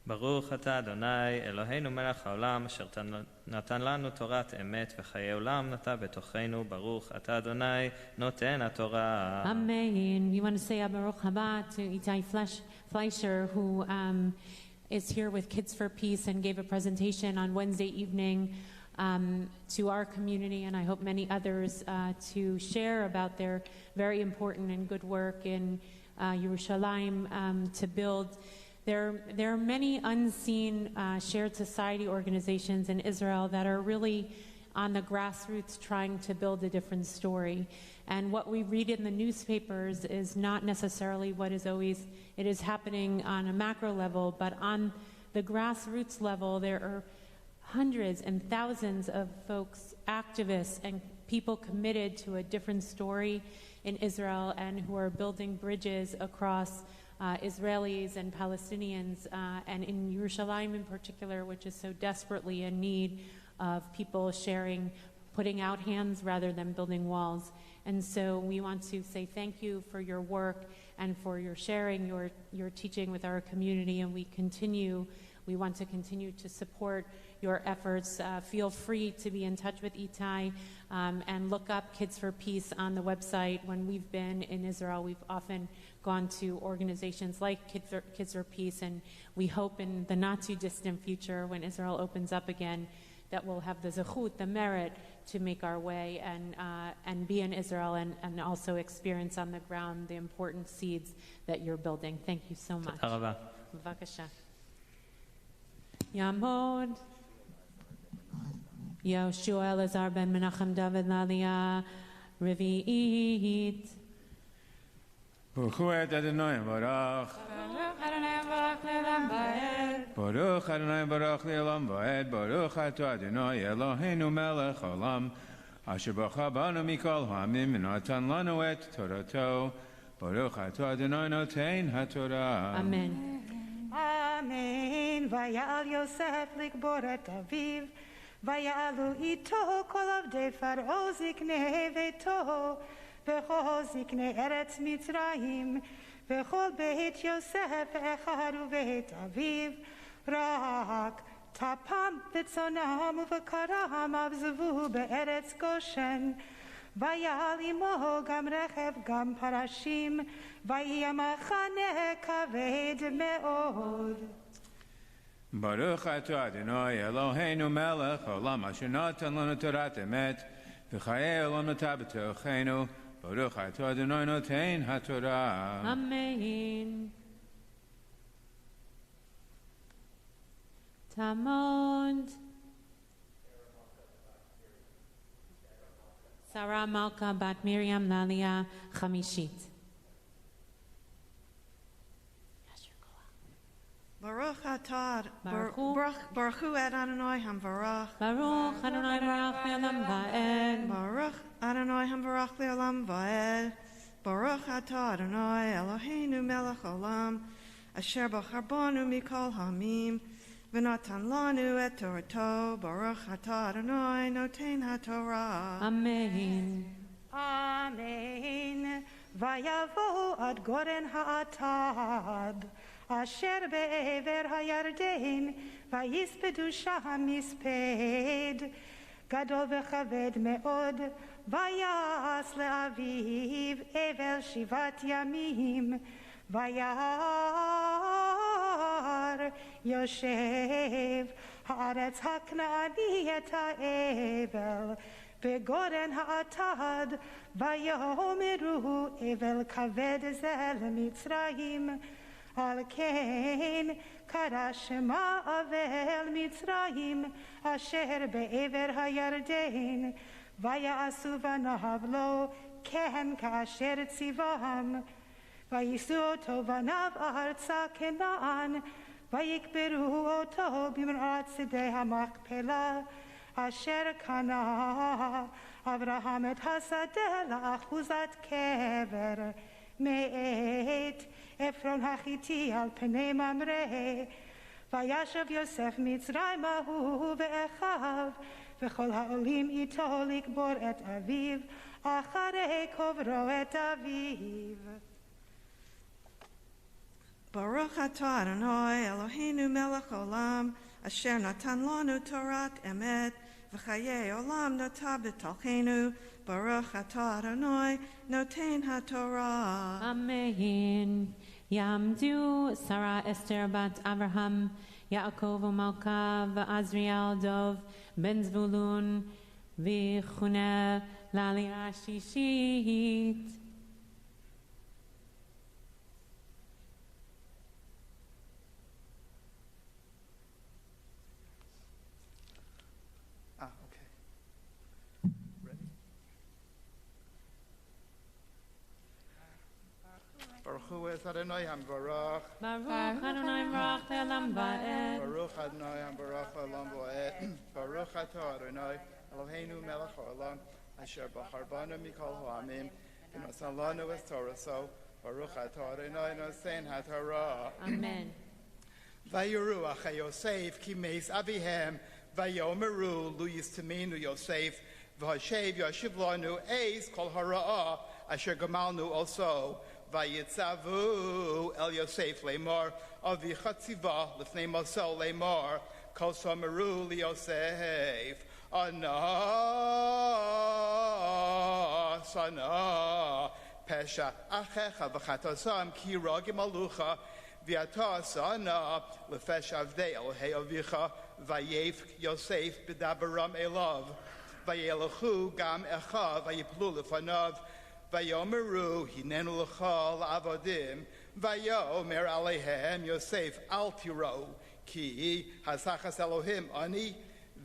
ברוך אתה אדוני אלוהינו מלך העולם אשר נתן לנו תורת אמת וחיי עולם נטע בתוכנו. ברוך אתה אדוני נותן התורה. Amen. We want to say a Baruch Haba to Itai Fleischer, who is here with Kids for Peace and gave a presentation on Wednesday evening to our community, and I hope many others, to share about their very important and good work in Yerushalayim to build. There are many unseen shared society organizations in Israel that are really on the grassroots trying to build a different story. And what we read in the newspapers is not necessarily what is always, it is happening on a macro level, but on the grassroots level, there are hundreds and thousands of folks, activists and people committed to a different story in Israel and who are building bridges across Israelis and Palestinians, and in Yerushalayim in particular, which is so desperately in need of people sharing, putting out hands rather than building walls. And so we want to say thank you for your work and for your sharing, your teaching with our community, and we want to continue to support your efforts. Feel free to be in touch with Itai and look up Kids for Peace on the website. When we've been in Israel, we've often gone to organizations like Kids for Peace, and we hope in the not too distant future when Israel opens up again that we'll have the zechut, the merit to make our way and be in Israel and also experience on the ground the important seeds that you're building. Thank you so much. Bavakasha. Yamod. Yoshua Elazar ben Menachem David Lalia Revi'it. Baruch Adonai Barach. Baruch Adonai Barach Le'olam Va'ed. Baruch Atah Adonai Eloheinu Melech Olam Asher Bacha Banu Mikol Ha'amim V'natan Lanu Et Torato. Baruch Atah Adonai Notein HaTorah. Amen. Amen. Vayal Yosef likbor et aviv. Vayalu ito kol avdei Faro ziknei veito. V'chol ziknei eretz Mitzrayim. V'chol beit Yosef echad ubeit aviv. Rak tapam v'tzonam uv'karam avzavu be'eretz Goshen. Vayal imo gam rechev gam parashim. Vayia machane kaved me'od. Baruch atah Adonai Eloheinu melech haolam asher natan lanu torat emet v'chayei olam nata b'tocheinu. Baruch atah Adonai notein haTorah. Amen. Tamod. Sarah Malka bat Miriam Lalia Chamishit. Baruch atah, Baruch Adonai Hamvarach. Baruch Adonai Barach Le'olam Va'ed. Baruch Adonai Hamvarach Le'olam Va'ed. Baruch atah Adonai Eloheinu Melech Olam Asher Bachar Banu Mikol Hamim V'natan Lanu Et Torato. Baruch atah Adonai Notein HaTorah. Amen. Amen. Vayavo ad goren ha'atab. Asher be'ever hayarden, vayispedu sham misped, gadol v'chaved me'od, ויעש לאביו אבל 7 ימים, וירא יושב הארץ הכנעני את האבל בגורן האטד, ויאמרו אבל כבד זה למצרים, על כן קרא שמה אבל מצרים אשר בעבר הירדן, ויעשו בניו לו כן כאשר ציווהם, ויישאו אותו בניו ארצה כנען, ויקברו אותו במראת שדה המקפלה, אשר קנה אברהם את השדה לאחוזת קבר, מאת עפרון החיתי על פני ממרא. וישב יוסף מצרימה הוא ואחיו, וכל העולים איתו לקבור את אביו, אחרי קוברו את אביו. ברוך אתה אדוני אלוהינו מלך העולם, אשר נתן לנו תורת אמת, וחיי עולם נטע בתוכנו. ברוך אתה אדוני נותן התורה. אמן. יעמדו שרה אסתר בת אברהם, יעקב ומלכה ועזריאל דוב בן זבולון, ויחונה לעלייה שישית. Baruch Hu es Adonai HaMevorach. Baruch Adonai Baruch Le'olam Va'ed. Baruch Adonai HaMevorach Le'olam Va'ed. Baruch Atah Adonai Eloheinu Melech HaOlam Asher Bachar Banu Mikol Ha'amim V'nosan Lanu Es Toraso. Baruch Atah Adonai Nosen HaTorah. Amen. Vayiru Achei Yosef Ki Meis Avihem Vayomeru Lu Yistaminu Yosef V'Hashev Yashiv Lanu Eis Kol Hara'ah Asher Gamalnu Also. Vayitzavu El Yosef Lemar Avicha Tziva Lefnei Mosel Lemar Kol Someru LiYosef Ana Sana Pesha Achecha V'Chatosam Ki Ragim Alucha V'Ata Sana Lefesh Avdei Elohei Avicha Vayef Yosef B'Dabaram Elav Vayelochu Gam Echa Vayiplu Lefanav Vayomeru hinenu l'chol avodim vayomer alehem Yosef al tiro ki hasachas Elohim ani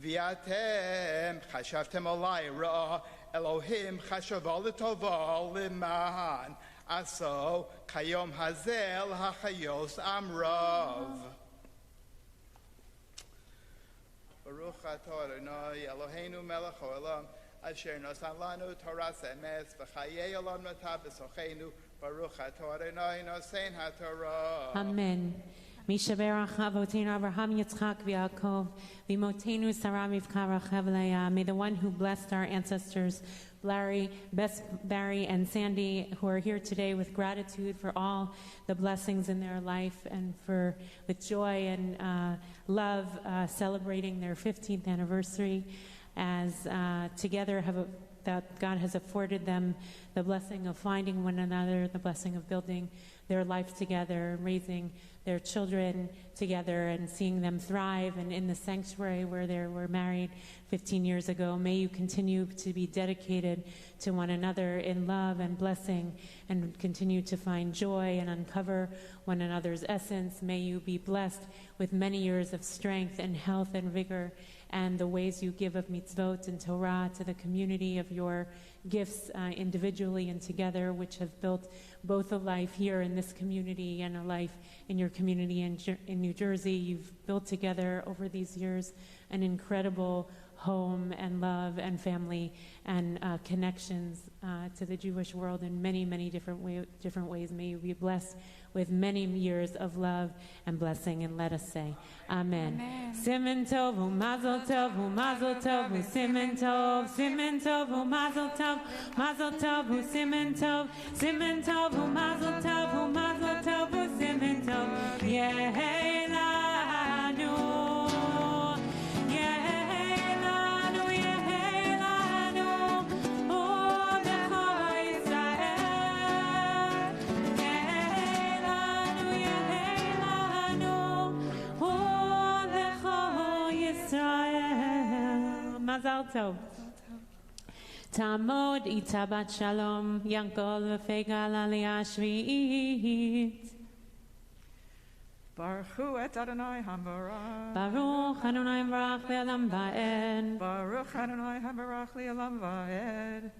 v'atem chashavtem alai ra Elohim chashava l'tova l'man aso kayom hazel hachayos amrav. Baruch atah Adonai Eloheinu melech haolam Asher nosan lanu Torah emes v'chayei olam nata b'sochenu. Baruch atah Adonai nosen haTorah. Amen. Mishaberach Avotenu Abraham Yitzchak v'Yaakov v'imotenu Sarah Rivka Rachel Leah. May the one who blessed our ancestors Larry, Barry, and Sandy, who are here today with gratitude for all the blessings in their life and for with joy and love celebrating their 15th anniversary, as together that God has afforded them the blessing of finding one another, the blessing of building their life together, raising their children together and seeing them thrive, and in the sanctuary where they were married 15 years ago. May you continue to be dedicated to one another in love and blessing, and continue to find joy and uncover one another's essence. May you be blessed with many years of strength and health and vigor, and the ways you give of mitzvot and Torah to the community of your gifts individually and together, which have built both a life here in this community and a life in your community in New Jersey. You've built together over these years an incredible home and love and family and connections to the Jewish world in many, many different ways. May you be blessed with many years of love and blessing, and let us say Amen. Simen tov u'mazel tov u'mazel tov u'simen tov, simen tov u'mazel tov u'simen tov, simen tov u'mazel tov u'simen tov. Yehei lanu, yehei lanu, yehei lanu, Mazal Tov. Tamod itabat shalom, yankol v'fegal aliyah shvi'it. Baruch Hu et Adonai Hambarach. Baruch Adonai Barach le'olam va'ed. Baruch Adonai Hambarach le'olam va'ed.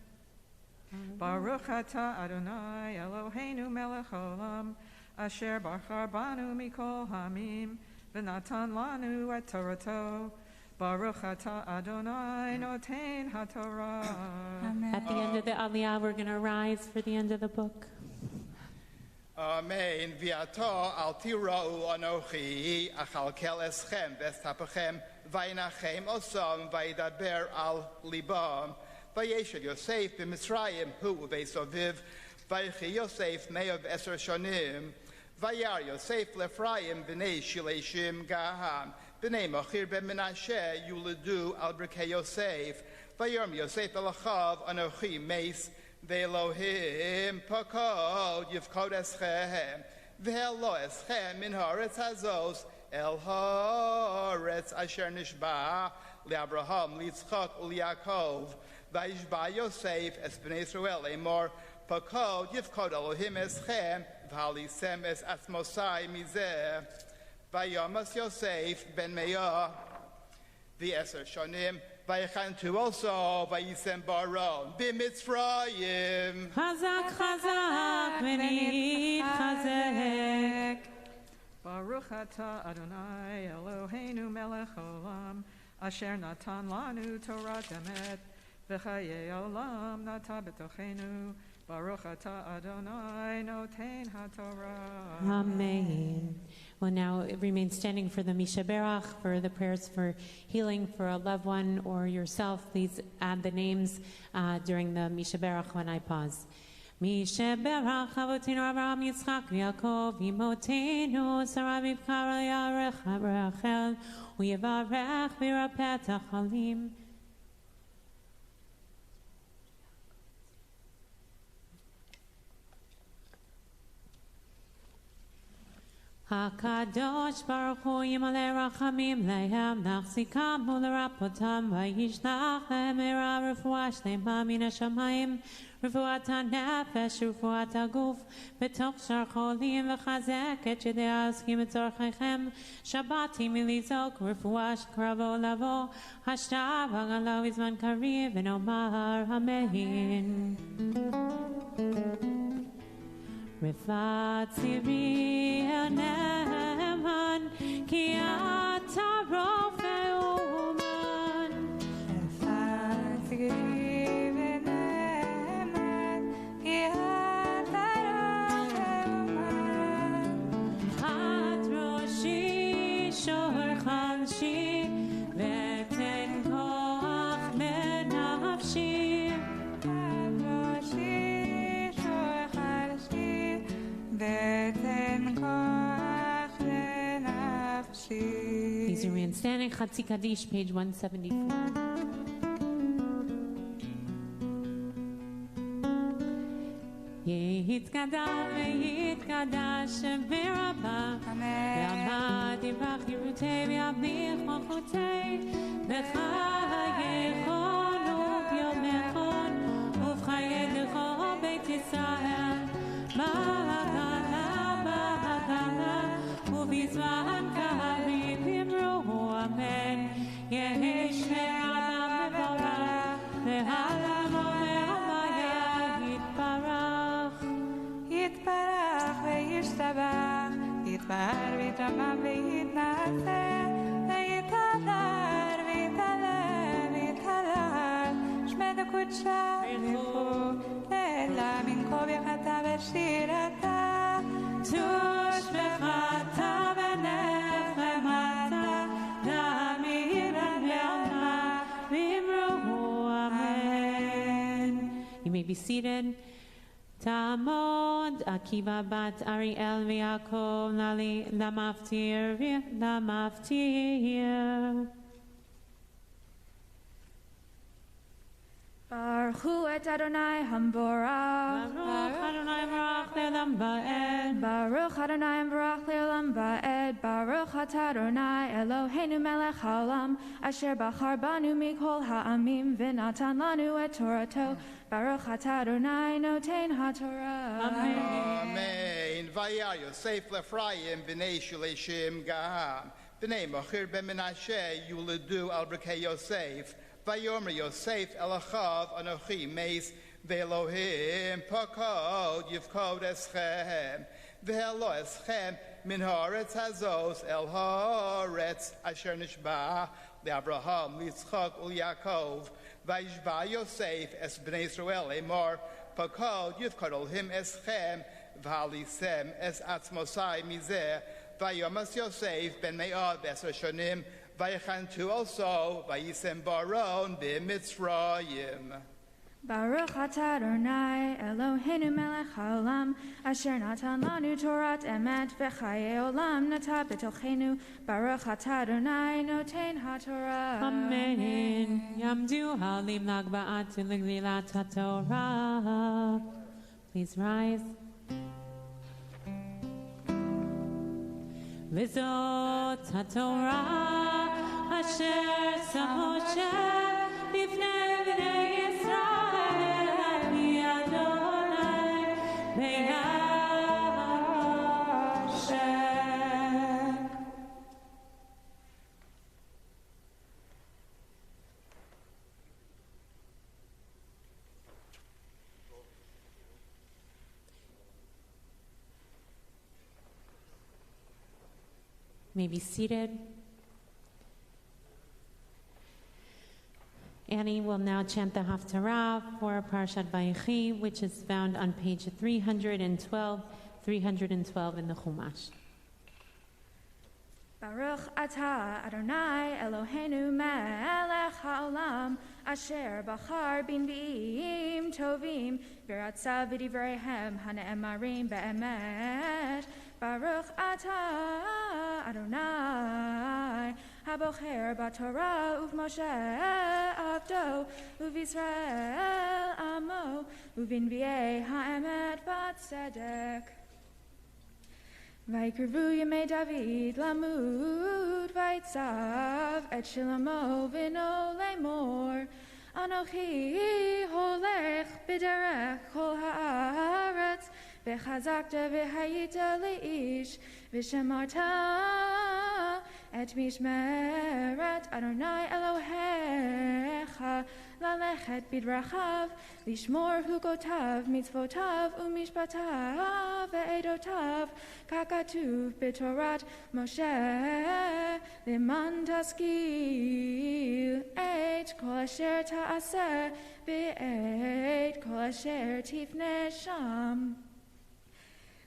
Baruch Ata Adonai Eloheinu melech haolam, asher bachar banu mikol hamim, v'natan lanu et Torato. Baruch Ata Adonai noten haTorah. At the end of the Aliyah, we're going to rise for the end of the book. Amen. V'ato al tira'u anochi achalkel eschem v'estapachem v'inachem osam v'yidaber al libam v'yeshev Yosef b'Mitzrayim hu v'esoviv v'yichi Yosef me'ov eser shonim v'yar Yosef l'Ephraim b'nei shileshim gaham b'nei Machir ben Menashe yuledu al b'rkei Yosef v'yom Yosef elachav anochi meis Ve'Elohim pakod yivkod eschem ve'elo eschem min haaretz hazos el haaretz asher nishba le'Abraham li'Yitzchak u'li'Yakov v'yishba Yosef es b'nei Yisrael emor pakod yivkod Elohim eschem v'halisem es asmosai mizeh v'yamas Yosef ben Meah v'eser shonim Vayichantu also vayisem baron b'Mitzrayim. Chazak chazak v'nit chazek. Baruch Ata Adonai Eloheinu melech haolam, asher natan lanu Torah emet, v'chayei olam nata b'tochenu. Baruch Ata Adonai noten haTorah. Amen. Well, now remain standing for the Mishaberach, for the prayers for healing for a loved one or yourself. Please add the names during the Mishaberach when I pause. Mishaberach avotenu Avraham Yitzchak Yaakov imotenu Sarah Rivka Yarech Rachel u'yivarech v'yirapeh tachalim. HaKadosh Baruch Hu Yimaleh Rachamim Lehem Nachzikam U'Lerapotam Vayishlach Lehem Eira Refuah Shlema Min HaShamayim Refuat HaNefesh Refuat HaGuf B'toch Shar Cholim V'chazek Et Yedei Ha'oskim Et Tzorchechem Shabbati Milizok Refuah Shkravo Lavo Hashtav Hagalo Izman Kariv V'nomar Amen. Rifat Siri El Neman Ki Ata Rofe Uman. Rifat Siri El Neman Ki Ata Rofe Uman. At Roshi Shor Chalshi Veten Koach Menafshi. At Roshi Shor Chalshi Please remain standing. Chatzi Kaddish, page 174. Yitzgadal v'yitzgadash v'rabah v'amad yivrach yirutei v'yamlich mochutei v'chayechon u'byomechon uv'chayedechon beit Yisrael Ubizman kari v'imru amen. Yesh le'adam v'borah le'alamo le'amaya yitbarach. Yitbarach ve'yishtabach Yitbar v'yitramam ve'yitnaseh Ve'yitadar v'yitaleh v'yitalal Shmedu kudsha v'chu Le'ela min kol yachata v'shirata Tush v'chata v'nechemata Damiran ve'alma v'imru amen. You may be seated. Tamod Akiva bat Ariel v'Yaakov lamaftir lamaftir. Baruch Hu et Adonai Hamborah. Baruch Adonai Barach le'olam va'ed. Baruch Adonai Barach le'olam olam va'ed baruch atah Adonai Eloheinu melech haolam asher bachar banu mikol ha'amim v'natan lanu et Torato baruch atah Adonai noten ha'torah. Amen. Vayar Yosef Lephraim b'nei Shuleshim Gaham b'nei Machir ben Menashe Yuledu al Brekei Yosef Vayomer Yosef Elachav Anochi Meis Ve'Elohim Pakod Yivkod Eschem Ve'elo Eschem Min Haaretz Hazos El Haaretz Asher Nishba LeAvraham LiYitzchak UlYaakov Vayishba Yosef Es Bnei Yisrael Emor Pakod Yivkod Olhim Eschem V'Halisem Es Atzmosai Mizeh Vayomas Yosef Ben Me'ad V'Esar Shonim Vayichantu also Vayisem Baron B'Mitzrayim. Baruch atah Adonai Eloheinu melech haolam asher natan lanu Torat emet v'chayei olam nata b'tochenu Baruch atah Adonai noten ha'torah. Amen. Yamdu halim lagba'at l'glilat ha'torah. Please rise. V'zot ha'torah asher sam Moshe b'fnei b'nei Yisrael mi'Adonai me'Hashem. May be seated. Annie will now chant the Haftarah for Parashat Vayechi, which is found on page 312 in the Chumash. Baruch atah Adonai Eloheinu melech haolam asher bachar binviim tovim v'ratzav v'divreihem hane'emarim be'emet. Baruch atah Adonai habocher b'Torah uv'Moshe avdo uv'Yisrael amo uv'inviei ha'emet v'tzedek. Vayikrevu yemei David lamud vayitzav et Shlomo v'no lemor Anochi holech b'derech kol haaretz v'chazakta v'hayita leish v'shemarta et mishmeret Adonai Elohecha lalechet bidrachav lishmor hukotav mitzvotav umishpatav ve'edotav kakatuv b'torat Moshe leman taskil et kol asher ta'aseh ve'et kol asher tifne sham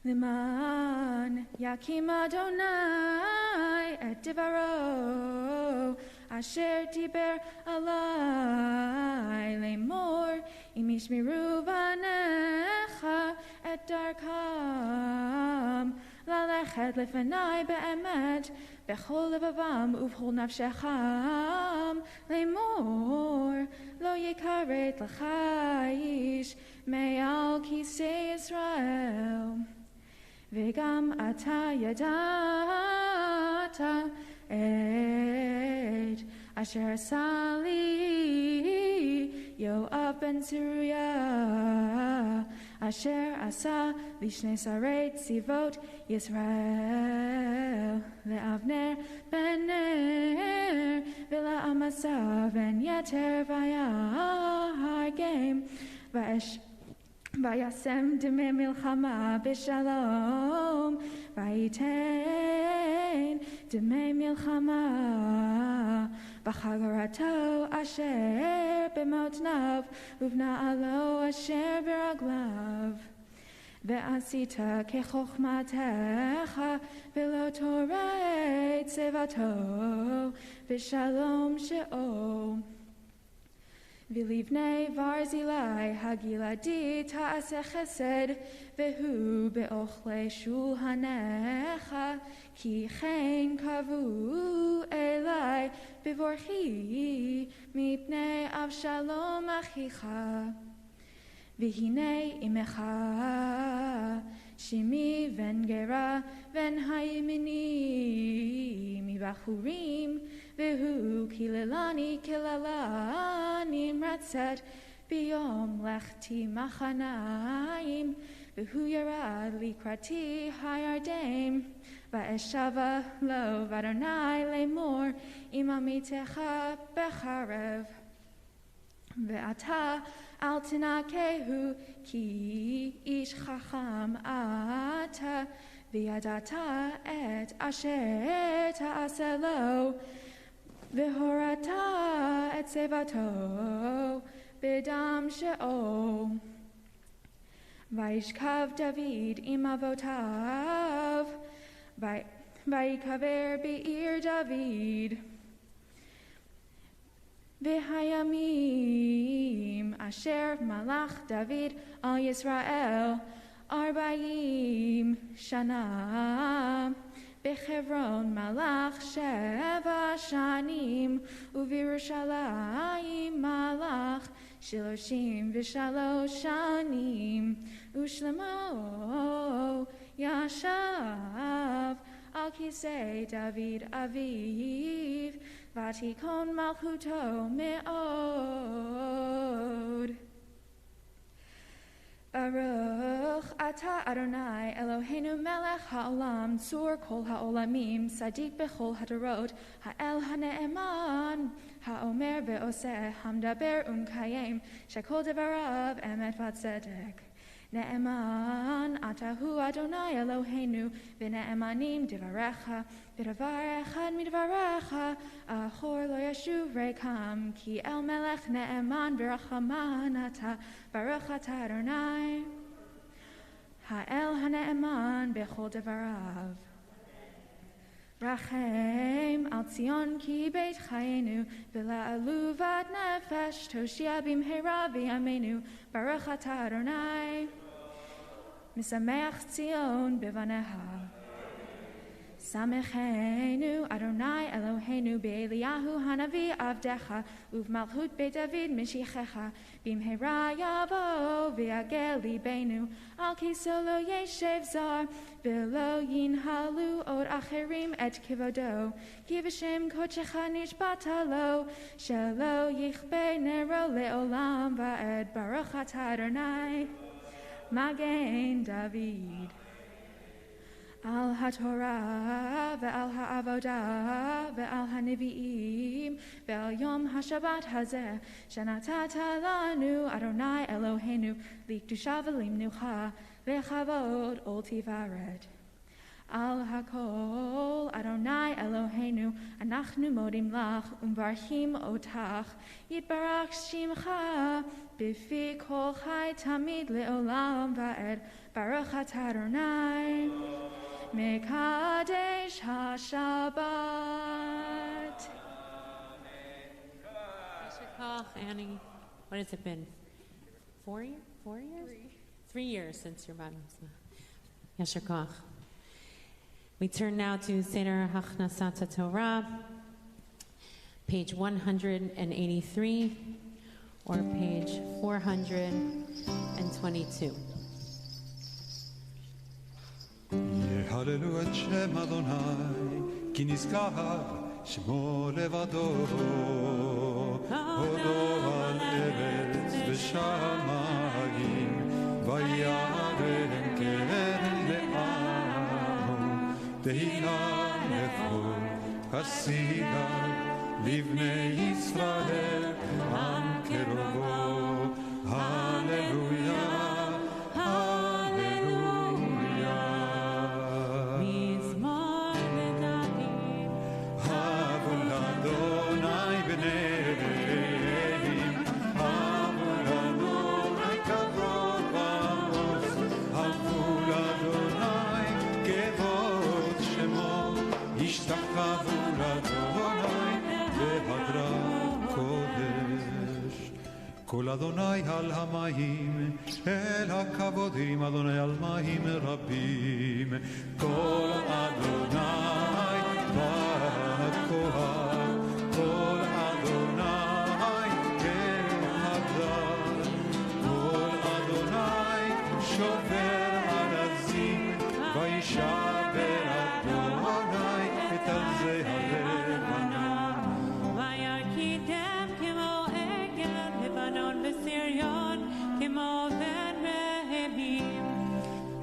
leman yakim Adonai et divaro asher diber alai lemor imishmiru vanecha et darkam lalechet lefanai be'emet bechol levavam uvchol nafshecham lemor lo yikaret l'chaish me'al kisei Yisrael v'gam ata yadata et asher asali Yoav ben Zeruiah asher asa lishnei sarei tzivot Yisrael le'Avner ben Ner v'la'Amasa ben Yeter v'yahagem vayasem demei milchama b'shalom vayiten demei milchama b'chagarato asher b'motnav uvna'alo asher b'raglav ve'asita kechochmatecha v'lo torei tzevato v'shalom she'o V'livnei Barzilai Hagiladi ta'aseh chesed vehu be'ochlei shulhanecha ki chen kavu elai bevorchi mipnei Avshalom achicha v'hinei imecha Shimi ven gera ven hayimini mi bachurim vehu kilelani ratzet biyom lechti machanaim vehu yarad likrati hayardaim va'eshava lo v'adonai lemor imamitecha becharev ve'ata al tinakehu ki ish chacham ata v'yadata et asher ta'aseh lo v'horata et sevato b'dam she'o vayishkav David im avotav vayikaver be'ir David V'hayamim asher malach David al Yisrael Arbaim shana B'Chevron malach sheva shanim U'v'Yerushalayim malach shiloshim v'shalosh shanim U'shlemo yashav al kisei David aviv Vatikon malchuto me'od. Baruch ata Adonai Eloheinu melech ha'olam tzur kol ha'olamim sadik bechol hadarot ha'el ha'ne'eman ha'omer ve'oseh hamdaber u'mkayem shekol devarav emet v'tzedek. Ne'eman atahu Adonai Eloheinu v'ne'emanim divarecha v'davar echad midvarecha achor lo yashuv rekam ki el melech ne'eman v'rachaman ata baruch ata Adonai ha'el ha'ne'eman b'chol devarav Rachem al Tzion ki beit chayenu v'la'alu vat nefesh toshia b'mheira v'yamenu baruch ata Adonai Misameach Tzion b'vaneha Samechenu Adonai Eloheinu be'Eliyahu hanavi avdecha uv'malchut beit David mishichecha b'mheira yavo v'yagel libenu al kiso lo yeshev zar v'lo yinhalu od acherim et kivodo ki v'shem kodshecha nishbata lo shelo yichbe nero le'olam va'ed baruch ata Adonai Magen David Al HaTorah ve'al ha'avodah ve'al ha'nevi'im ve'al yom ha'shabbat hazeh shenatata lanu Adonai Eloheinu likdusha v'limnucha ve'chavod ol tivaret Al hakol Adonai Eloheinu anachnu modim lach umvarchim otach yitbarach shimcha b'fi kol chai tamid le'olam va'ed baruch ata Adonai Mekadesh HaShabbat. Annie, what has it been? 4 years? 4 years? 3 years since your bar mitzvah. Yasher Koach. We turn now to Seder Hachnasat Torah, page 183, or page 422. יהללו את שם אדוני, כי נזכר שמו לבדו. הודו על ארץ ושמיים, וירם קרן לעמו. תהילה לכל חסידיו, לבני ישראל, עם קרובו. הללויה. כל אדוני על המים, אל הכבודים, אדוני על מים רבים. כל אדוני בכוח, כל אדוני בהדר, כל אדוני שובר ארזים. דבר אדוני את על זה הלבנון. וירקידם כמו עגל לבנון וסריון כמו בן רהבים.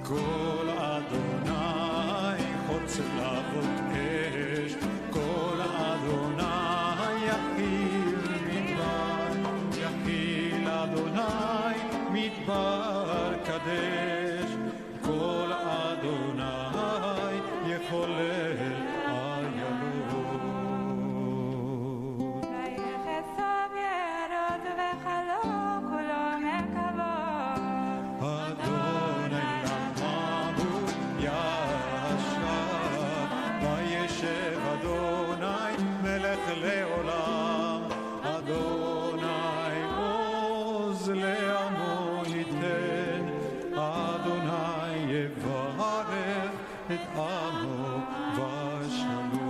קול אדוני חוצב להבות אש, קול אדוני יכיל מדבר, יכיל אדוני מדבר קדש, קול אדוני יחולל עיינות. ויחצוב ירוד וחלוק כולו מכבוד. אדוני לעמו ישב, וישב אדוני מלך לעולם, אדוני עוז לעמו ייתן, אדוני יברך את עמו בשלום.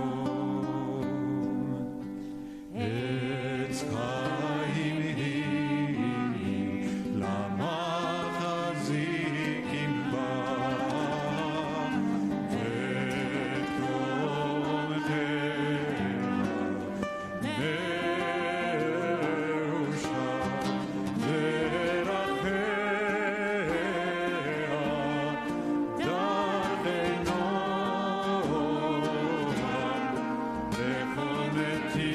עץ חיים היא למחזיקים בה, ותרום טבע מרושע, דרכיה דרכי נועם, בכל נתיבותיה.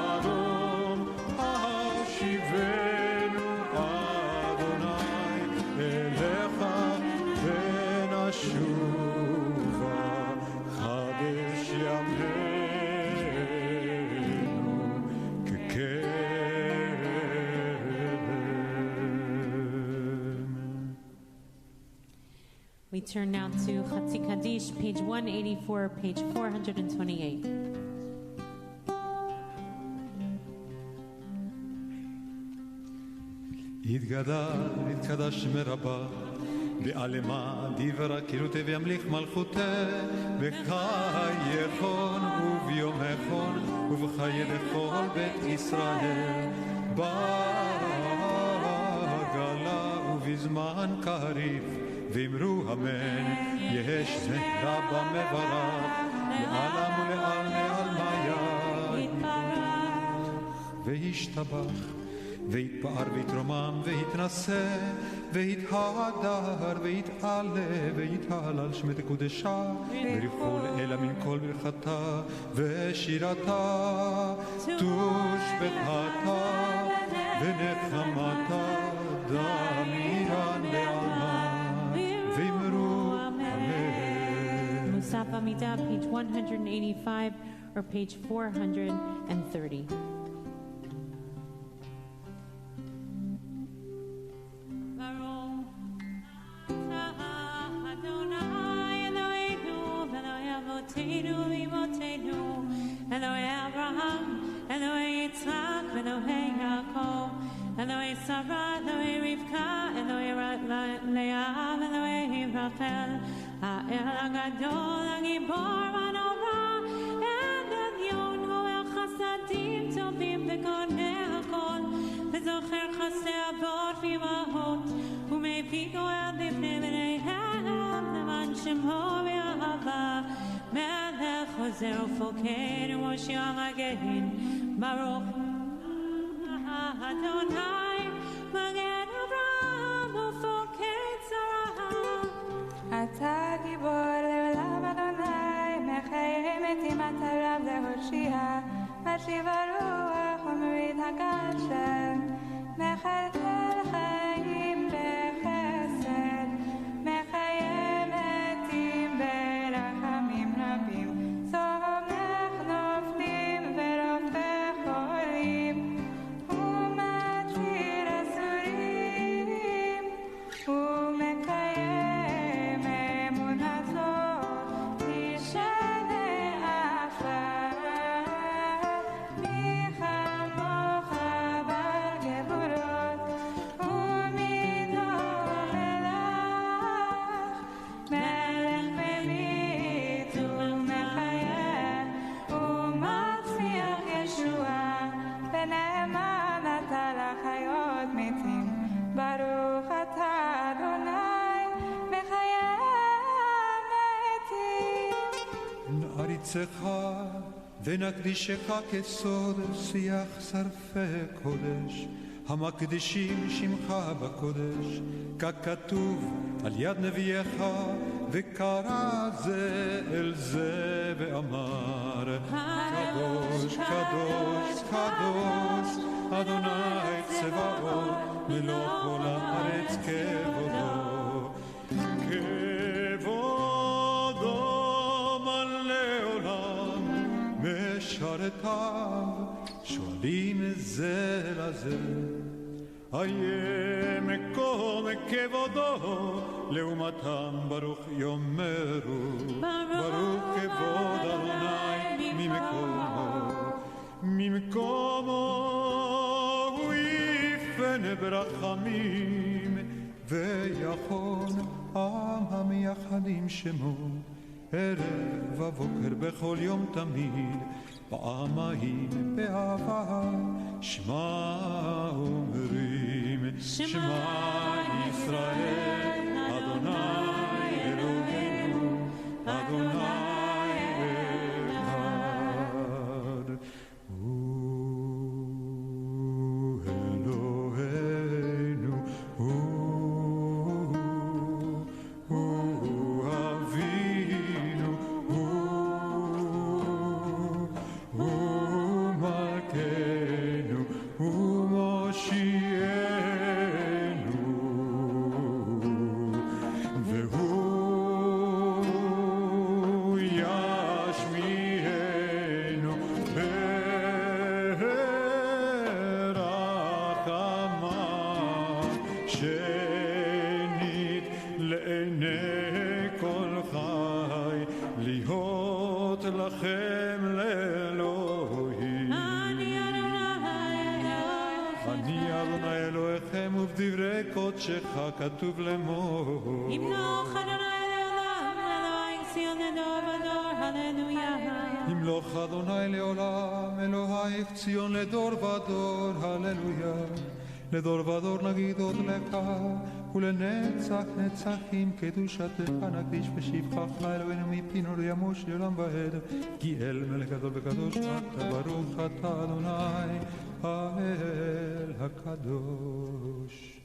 שלום השיבנו אדוני אליך ונשובה, חדש ימינו ככרם. We turn now to Chatzi Kaddish, page 184, page 428. יתקדש מרבה, בעלמה דברה כאילו וימליך מלכותה, בחייכון וביומכון ובחיי לכל בית ישראל, בגלה ובזמן קריב, ואמרו אמן, יש זה רבה מברך, לעלם ולעל מעל מעיין, וישתבח ויתפאר ויתרומם ויתנשא ויתהדר ויתעלה ויתהלל שמי קודשה, וריחו לאלה מן כל ברכתה ושירתה, תושבתה ונחמתה, דמירן בעלמה, ואמרו אמן. Musaf Amidah, page 185, or page 430. Eloi Abraham, Eloi Yitzhak, Eloi Yaakov, Eloi Sarah, Eloi Rivka, Eloi Leah, Eloi Rachel, Ha'el HaGadol, HaGibor, HaNorah, El-Elyon, Roel Chasadim, Tovim, Bekonei HaKol, Vezocher Chasei Avot V'Imahot, Umevii Goel B'fnei B'neihem, Leman Shemo V'Ahava, Melech Hozer Ufokeinu Moshiach Magen, Baruch Adonai, Magen Avraham Ufoked Sarah. אתה גיבור לעולם אדוני, מחיה מתים אתה רב להושיע, משיב הרוח ומוריד הגשם, מחלחל חיים בחסד, מחיה מתים ברחמים רבים, סומך נופלים ורופא חולים, ומשאיר אסורים, ומקיים אמונתו, ישנה עפר, מי כמוך ארצך ונקדישך כסוד שיח שרפי קודש המקדישים שמך בקודש ככתוב על יד נביאך וקרא זה אל זה ואמר קדוש קדוש קדוש אדוני צבאות מלוך כל הארץ כבודו כבודו מלא עולם משרתיו שואלים זה לזה איה מקום כבודו לעומתם ברוך יאמרו ברוך כבוד אדוני ממקומו הוא יפנה ברחמים ויכון עם המייחדים שמו ערב ובוקר בכל יום תמיד פעמיים באהבה שמע אומרים שמע ישראל אדוני אלוהינו אדוני אחד הוא אלוהינו הוא אבינו הוא מלכנו הוא מושיענו והוא ישמיענו ברחמיו שנית לעיני כל חי להיות לכם לאלוהים אני אדוני אלוהיכם ובדברי קודשך כתוב לאמור ימלוך אדוני לעולם אלוהי ציון לדור ודור הללויה ימלוך אדוני לעולם אלוהיך ציון לדור ודור הללויה לדור ודור נגיד עוד לך ולנצח נצחים קדושתך נקדיש בשבחך אלוהינו מפינו ימוש לעולם ועד כי אל מלך גדול וקדוש אתה ברוך אתה אדוני האל הקדוש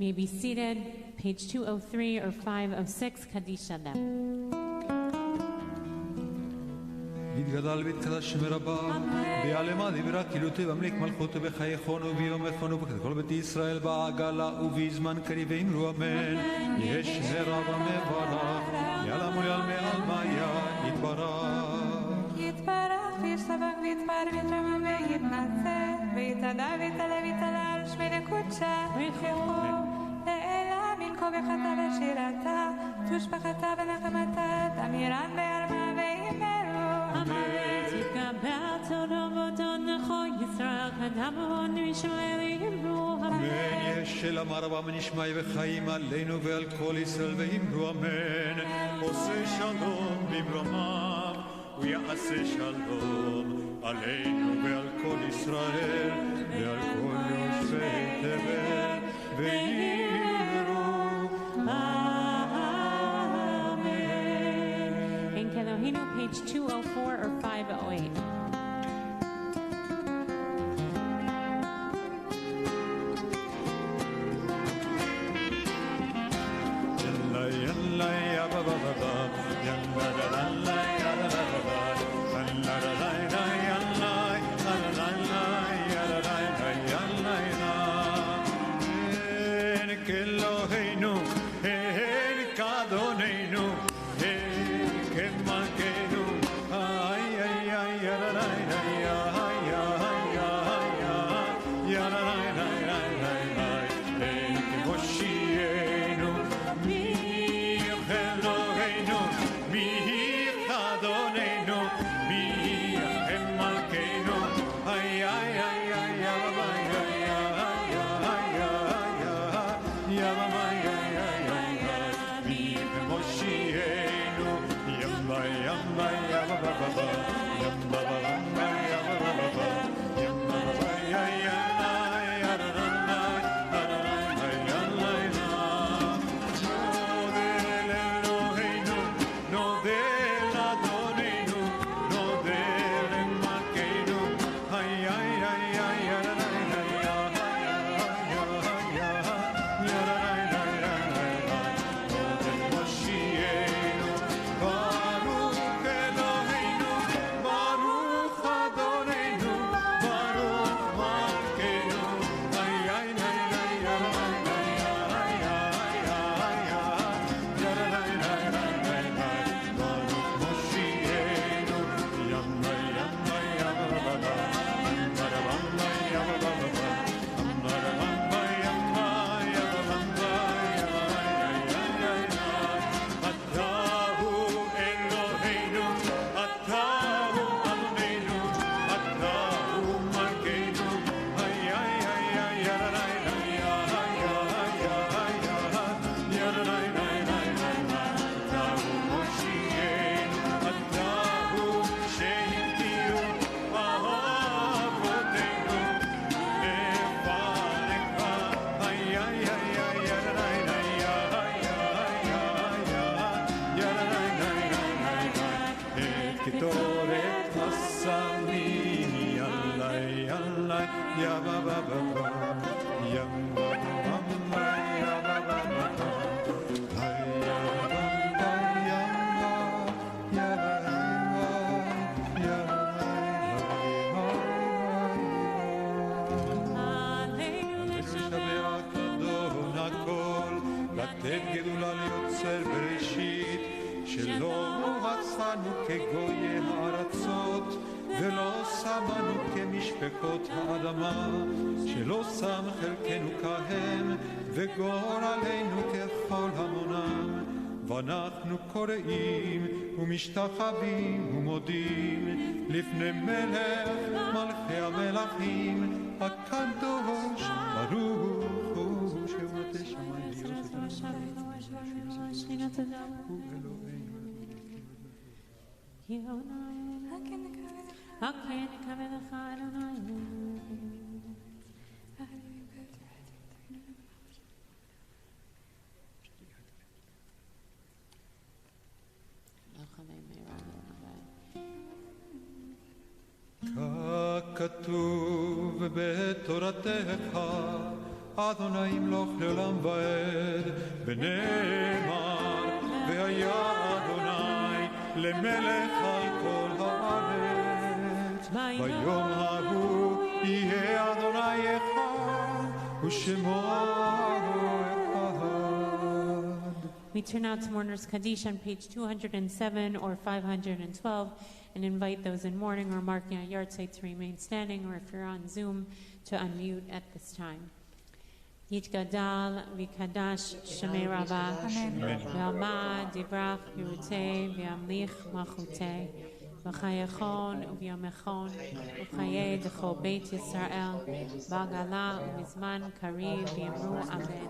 may be seated, page 203 or 506, Kaddish Adem. יתגדל ויתקדש שמי רבה, ויעלמה דברה קילותי במליק מלכותי בחייכון וביומכון ובכל בית ישראל בעגלה ובזמן קריב ואמרו אמן. יש זה רבה מברך, יעלם וליעלמי עלמיה יתברך. יתברך וישתבח ויתפאר ויתרומם ויתנצל, ויתהדר ויתעלה ויתעלה על שמי לקודשה. ויחייכו לאלה מן כה בחטא ושירתה, תושבחתה ונחמתה, תמירן בערמה ואימרו. תתגבר תודו נכון ישראל קדמו נשמע ויאמרו אמן. יש אל אמר רבה ונשמע וחיים עלינו ועל כל ישראל ואמרו אמן. עושה שלום במרומיו ויעשה שלום עלינו ועל כל ישראל ועל כל יושבי תבל ואמרו In Kelohinu, page 204 or 508. האדמה שלא שם חלקנו כהם וגורלנו ככל המונם ואנחנו קוראים ומשתחווים ומודים לפני מלך מלכי המלכים הקדוש ברוך הוא שהוא נוטה שמיים ככתוב בתורתך אדוני ימלוך לעולם ועד, ונאמר, והיה אדוני למלך על כל הארץ. ביום ההוא יהיה אדוני אחד, ושמו We turn out to Mourner's Kaddish on page 207 or 512 and invite those in mourning or marking a yard site to remain standing, or if you're on Zoom, to unmute at this time. Yitgadal v'kadash shemei Rabba v'alma divrach v'yutei v'yamlich malchutei v'chayechon v'yamechon v'chayei d'chol beit Yisrael b'agala u'mizman kariv v'yamru amen.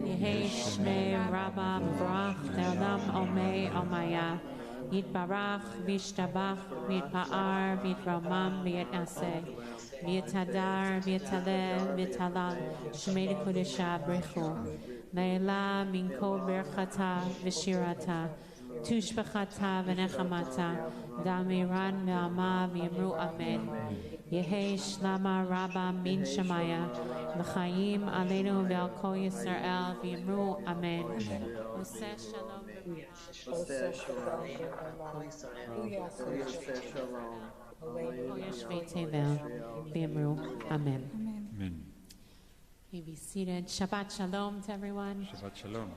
Yehei shmei Rabba v'barach le'olam omei omaya yitbarach v'yishtabach v'yitpa'ar v'yitramam v'yitnaseh v'yitadar v'yitalel v'yitalal shmei l'kodesha brechu le'ela min kol berchata v'shirata tushbachata v'nechamata damiran ve'ama v'yamru amen. Yehei shlama rabba min shamaya v'chayim aleinu ve'al kol Yisrael v'yamru amen. Oseh shalom Oseh shalom Amen. Amen. You be seated. Shabbat shalom to everyone. Shabbat shalom.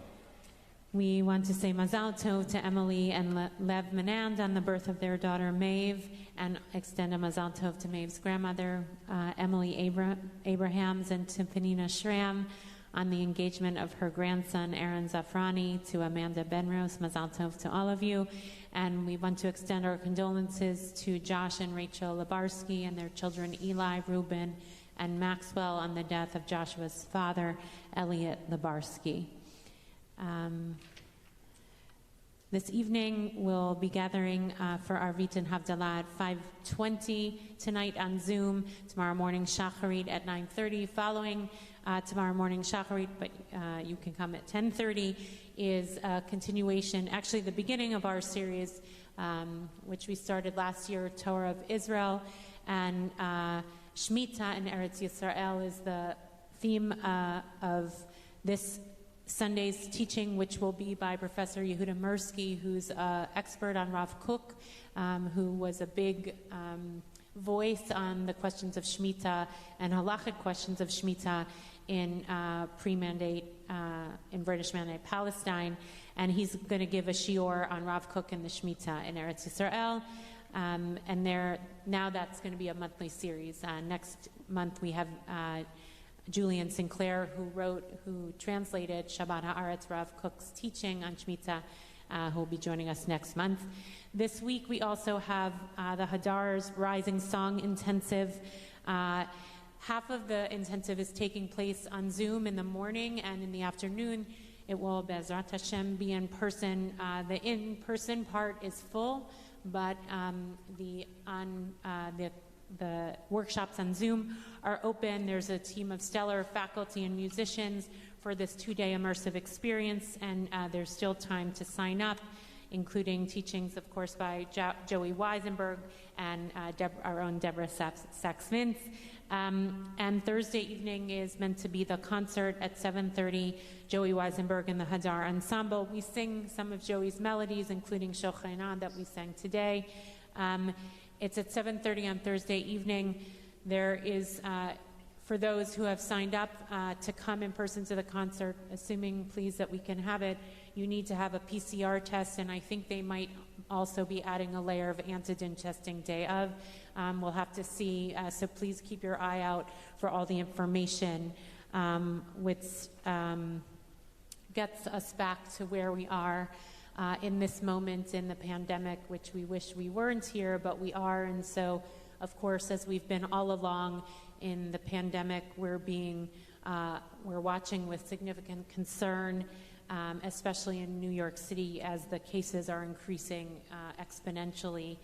We want to say Mazal Tov to Emily and Lev Menand on the birth of their daughter Maeve, and extend a Mazal Tov to Maeve's grandmother, Emily Abrahams, and to Penina Shram on the engagement of her grandson, Aaron Zafrani, to Amanda Benros. Mazal Tov to all of you. And we want to extend our condolences to Josh and Rachel Labarsky and their children Eli, Reuben, and Maxwell on the death of Joshua's father, Elliot Labarsky. This evening we'll be gathering for our Vitan Havdalah at 5:20 tonight on Zoom. Tomorrow morning Shacharit at 9:30. Following tomorrow morning Shacharit, but you can come at 10:30, is a continuation, actually the beginning of our series, which we started last year, Torah of Israel, and Shemitah in Eretz Yisrael is the theme of this Sunday's teaching, which will be by Professor Yehuda Mirsky, who's an expert on Rav Kook, who was a big voice on the questions of Shemitah and halachic questions of Shemitah in pre-mandate, in British Mandate Palestine. And he's going to give a shiur on Rav Kook and the Shemitah in Eretz Yisrael. And now that's going to be a monthly series. Next month we have Julian Sinclair, who translated Shabbat Haaretz, Rav Kook's teaching on Shemitah, who will be joining us next month. This week we also have the Hadar's Rising Song Intensive. Half of the intensive is taking place on Zoom in the morning, and in the afternoon it will, Be'ezrat Hashem, be in person. The in-person part is full, but the workshops on Zoom are open. There's a team of stellar faculty and musicians for this 2-day immersive experience, and there's still time to sign up, including teachings, of course, by Joey Weisenberg and our own Deborah Sachs-Vince. And Thursday evening is meant to be the concert at 7:30, Joey Weisenberg and the Hadar Ensemble. We sing some of Joey's melodies, including Shochana that we sang today. It's at 7:30 on Thursday evening. There is, for those who have signed up to come in person to the concert, assuming, please, that we can have it, you need to have a PCR test, and I think they might also be adding a layer of antigen testing day of. We'll have to see, so please keep your eye out for all the information, which gets us back to where we are in this moment in the pandemic, which we wish we weren't here, but we are. And so, of course, as we've been all along in the pandemic, we're watching with significant concern, especially in New York City, as the cases are increasing exponentially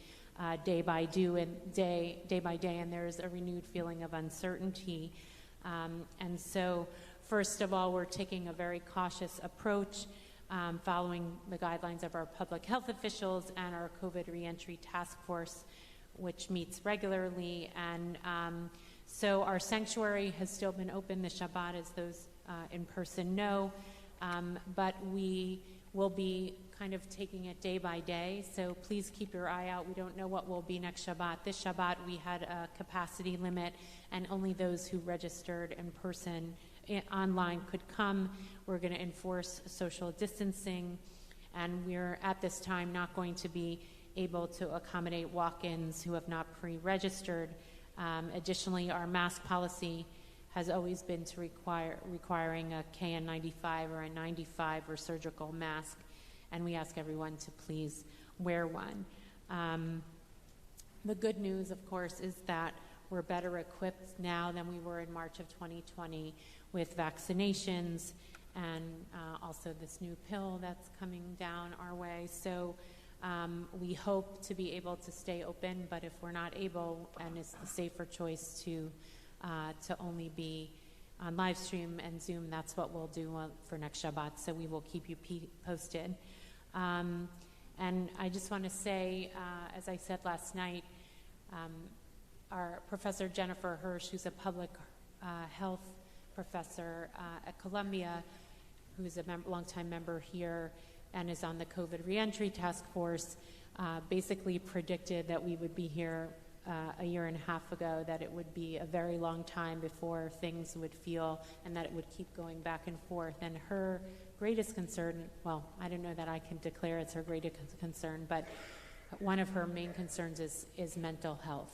day by day, and there's a renewed feeling of uncertainty. And so, first of all, we're taking a very cautious approach, following the guidelines of our public health officials and our COVID reentry task force, which meets regularly. And So our sanctuary has still been open the Shabbat, as those in person know, but we will be kind of taking it day by day, so please keep your eye out. We don't know what will be next Shabbat. This Shabbat we had a capacity limit, and only those who registered in person online could come. We're going to enforce social distancing, and we're at this time not going to be able to accommodate walk-ins who have not pre-registered. Additionally, our mask policy has always been to requiring a KN95 or a 95 or surgical mask, and we ask everyone to please wear one. The good news, of course, is that we're better equipped now than we were in March of 2020 with vaccinations and also this new pill that's coming down our way. So we hope to be able to stay open, but if we're not able, and it's the safer choice to only be on live stream and Zoom, that's what we'll do for next Shabbat. So we will keep you posted. And I just want to say, as I said last night, our Professor Jennifer Hirsch, who's a public health professor at Columbia, who's a longtime member here and is on the COVID reentry task force, basically predicted that we would be here a year and a half ago, that it would be a very long time before things would feel, and that it would keep going back and forth. And her greatest concern, well, I don't know that I can declare it's her greatest concern, but one of her main concerns is mental health.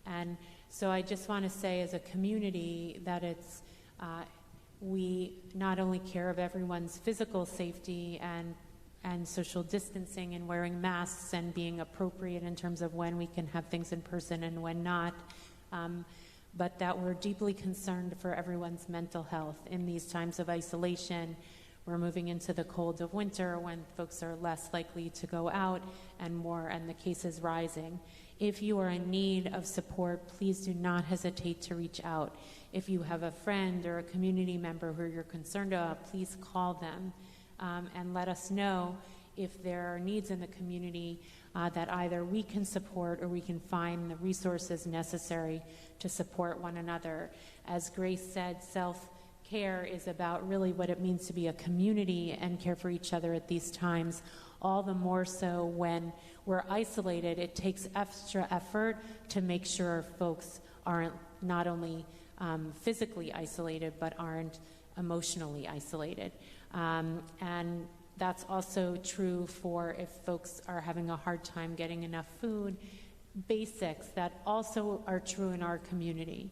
And so I just want to say as a community that it's, we not only care of everyone's physical safety and social distancing and wearing masks and being appropriate in terms of when we can have things in person and when not, but that we're deeply concerned for everyone's mental health in these times of isolation. We're moving into the cold of winter when folks are less likely to go out and the cases rising. If you are in need of support, please do not hesitate to reach out. If you have a friend or a community member who you're concerned about, please call them and let us know if there are needs in the community that either we can support or we can find the resources necessary to support one another. As Grace said, self-care is about really what it means to be a community and care for each other at these times. All the more so when we're isolated, it takes extra effort to make sure folks aren't not only physically isolated, but aren't emotionally isolated. And that's also true for if folks are having a hard time getting enough food, basics that also are true in our community.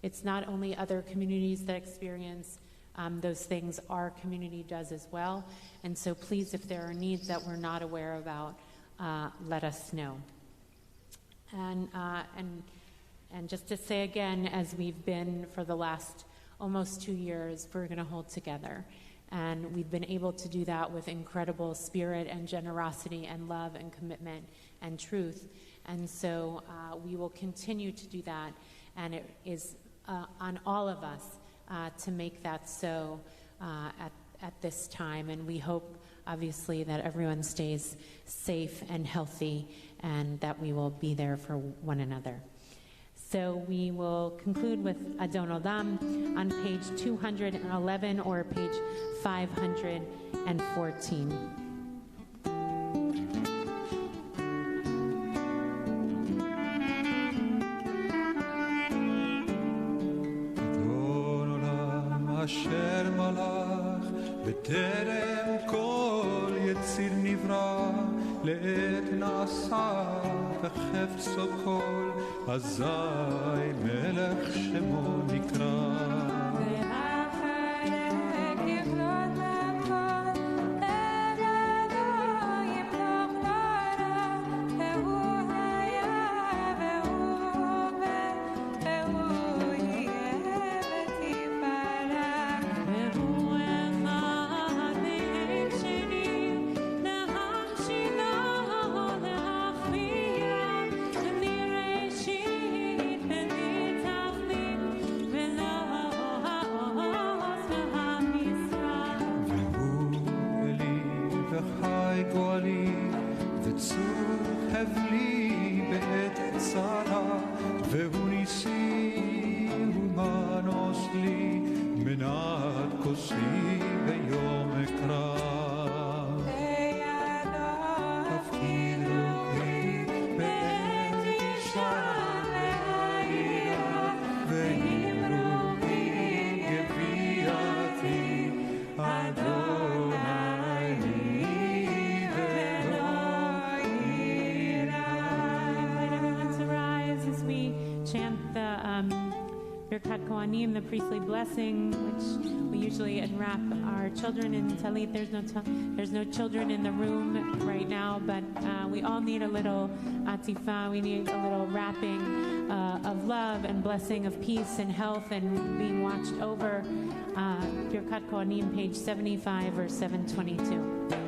It's not only other communities that experience those things, our community does as well. And so please, if there are needs that we're not aware about, let us know. And just to say again, as we've been for the last almost 2 years, we're going to hold together. And we've been able to do that with incredible spirit and generosity and love and commitment and truth. And so we will continue to do that. And it is on all of us to make that so at this time. And we hope, obviously, that everyone stays safe and healthy and that we will be there for one another. So we will conclude with Adon Olam on page 211 or page 514. אשר מלך בטרם כל יציר נברא לעת נעשה וחפצו כל אזי מלך שמו נקרא וצור הבלי בעת צרה והוא ניסי לי מנת כוסי ביום אקרא. תפקיד רוחי בעת אישה להעירה, ואם רוחי גוויעתי אדוני לי ולא Let's arise as we chant the Birkat Kohanim, the priestly blessing, which we usually unwrap our children in Talit. There's no children in the room right now, but we all need a little atifa. We need a little wrapping of love and blessing of peace and health and being watched over. Birkat Kohanim, page 75, verse 722.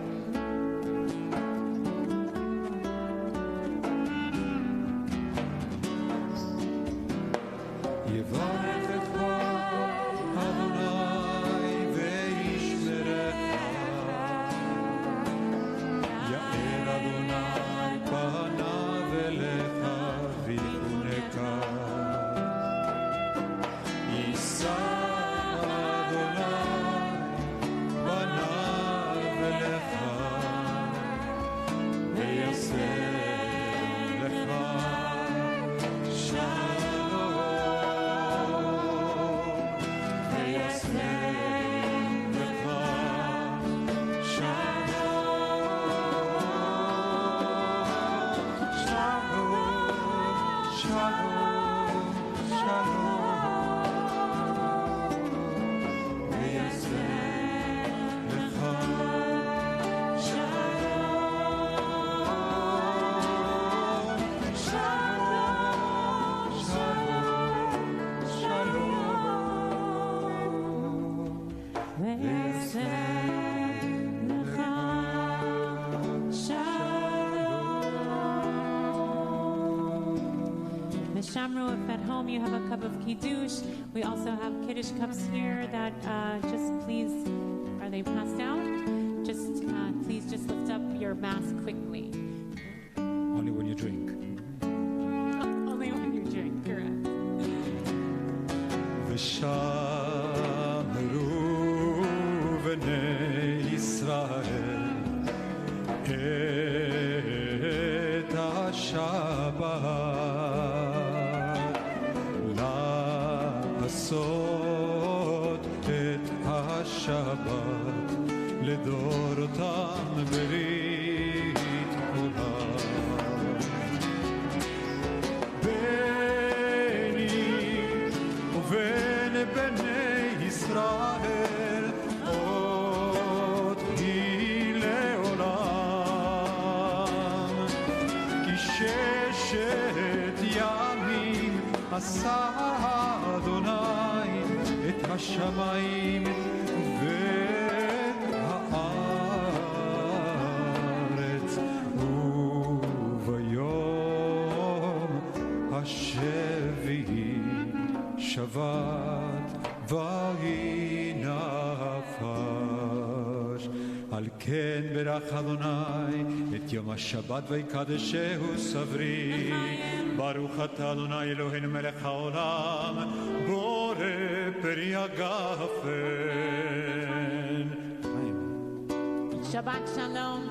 Shamro, if at home you have a cup of kiddush, we also have kiddush cups here that just please, are they passed out? Just please just lift up your mask quickly. Only when you drink. Only when you drink, correct. ושמרו בני ישראל את השבת לעשות את השבת לדורותם ברית עולם. ביני ובין בני ישראל עוד היא לעולם, כי ששת ימים עשה אדוני את השמיים ואת הארץ, וביום השביעי שבת ויהי נפש. על כן ברך אדוני את יום השבת ויקדשהו סברי. ברוך אתה אדוני אלוהינו מלך העולם בורא פרי הגפן. Shabbat Shalom.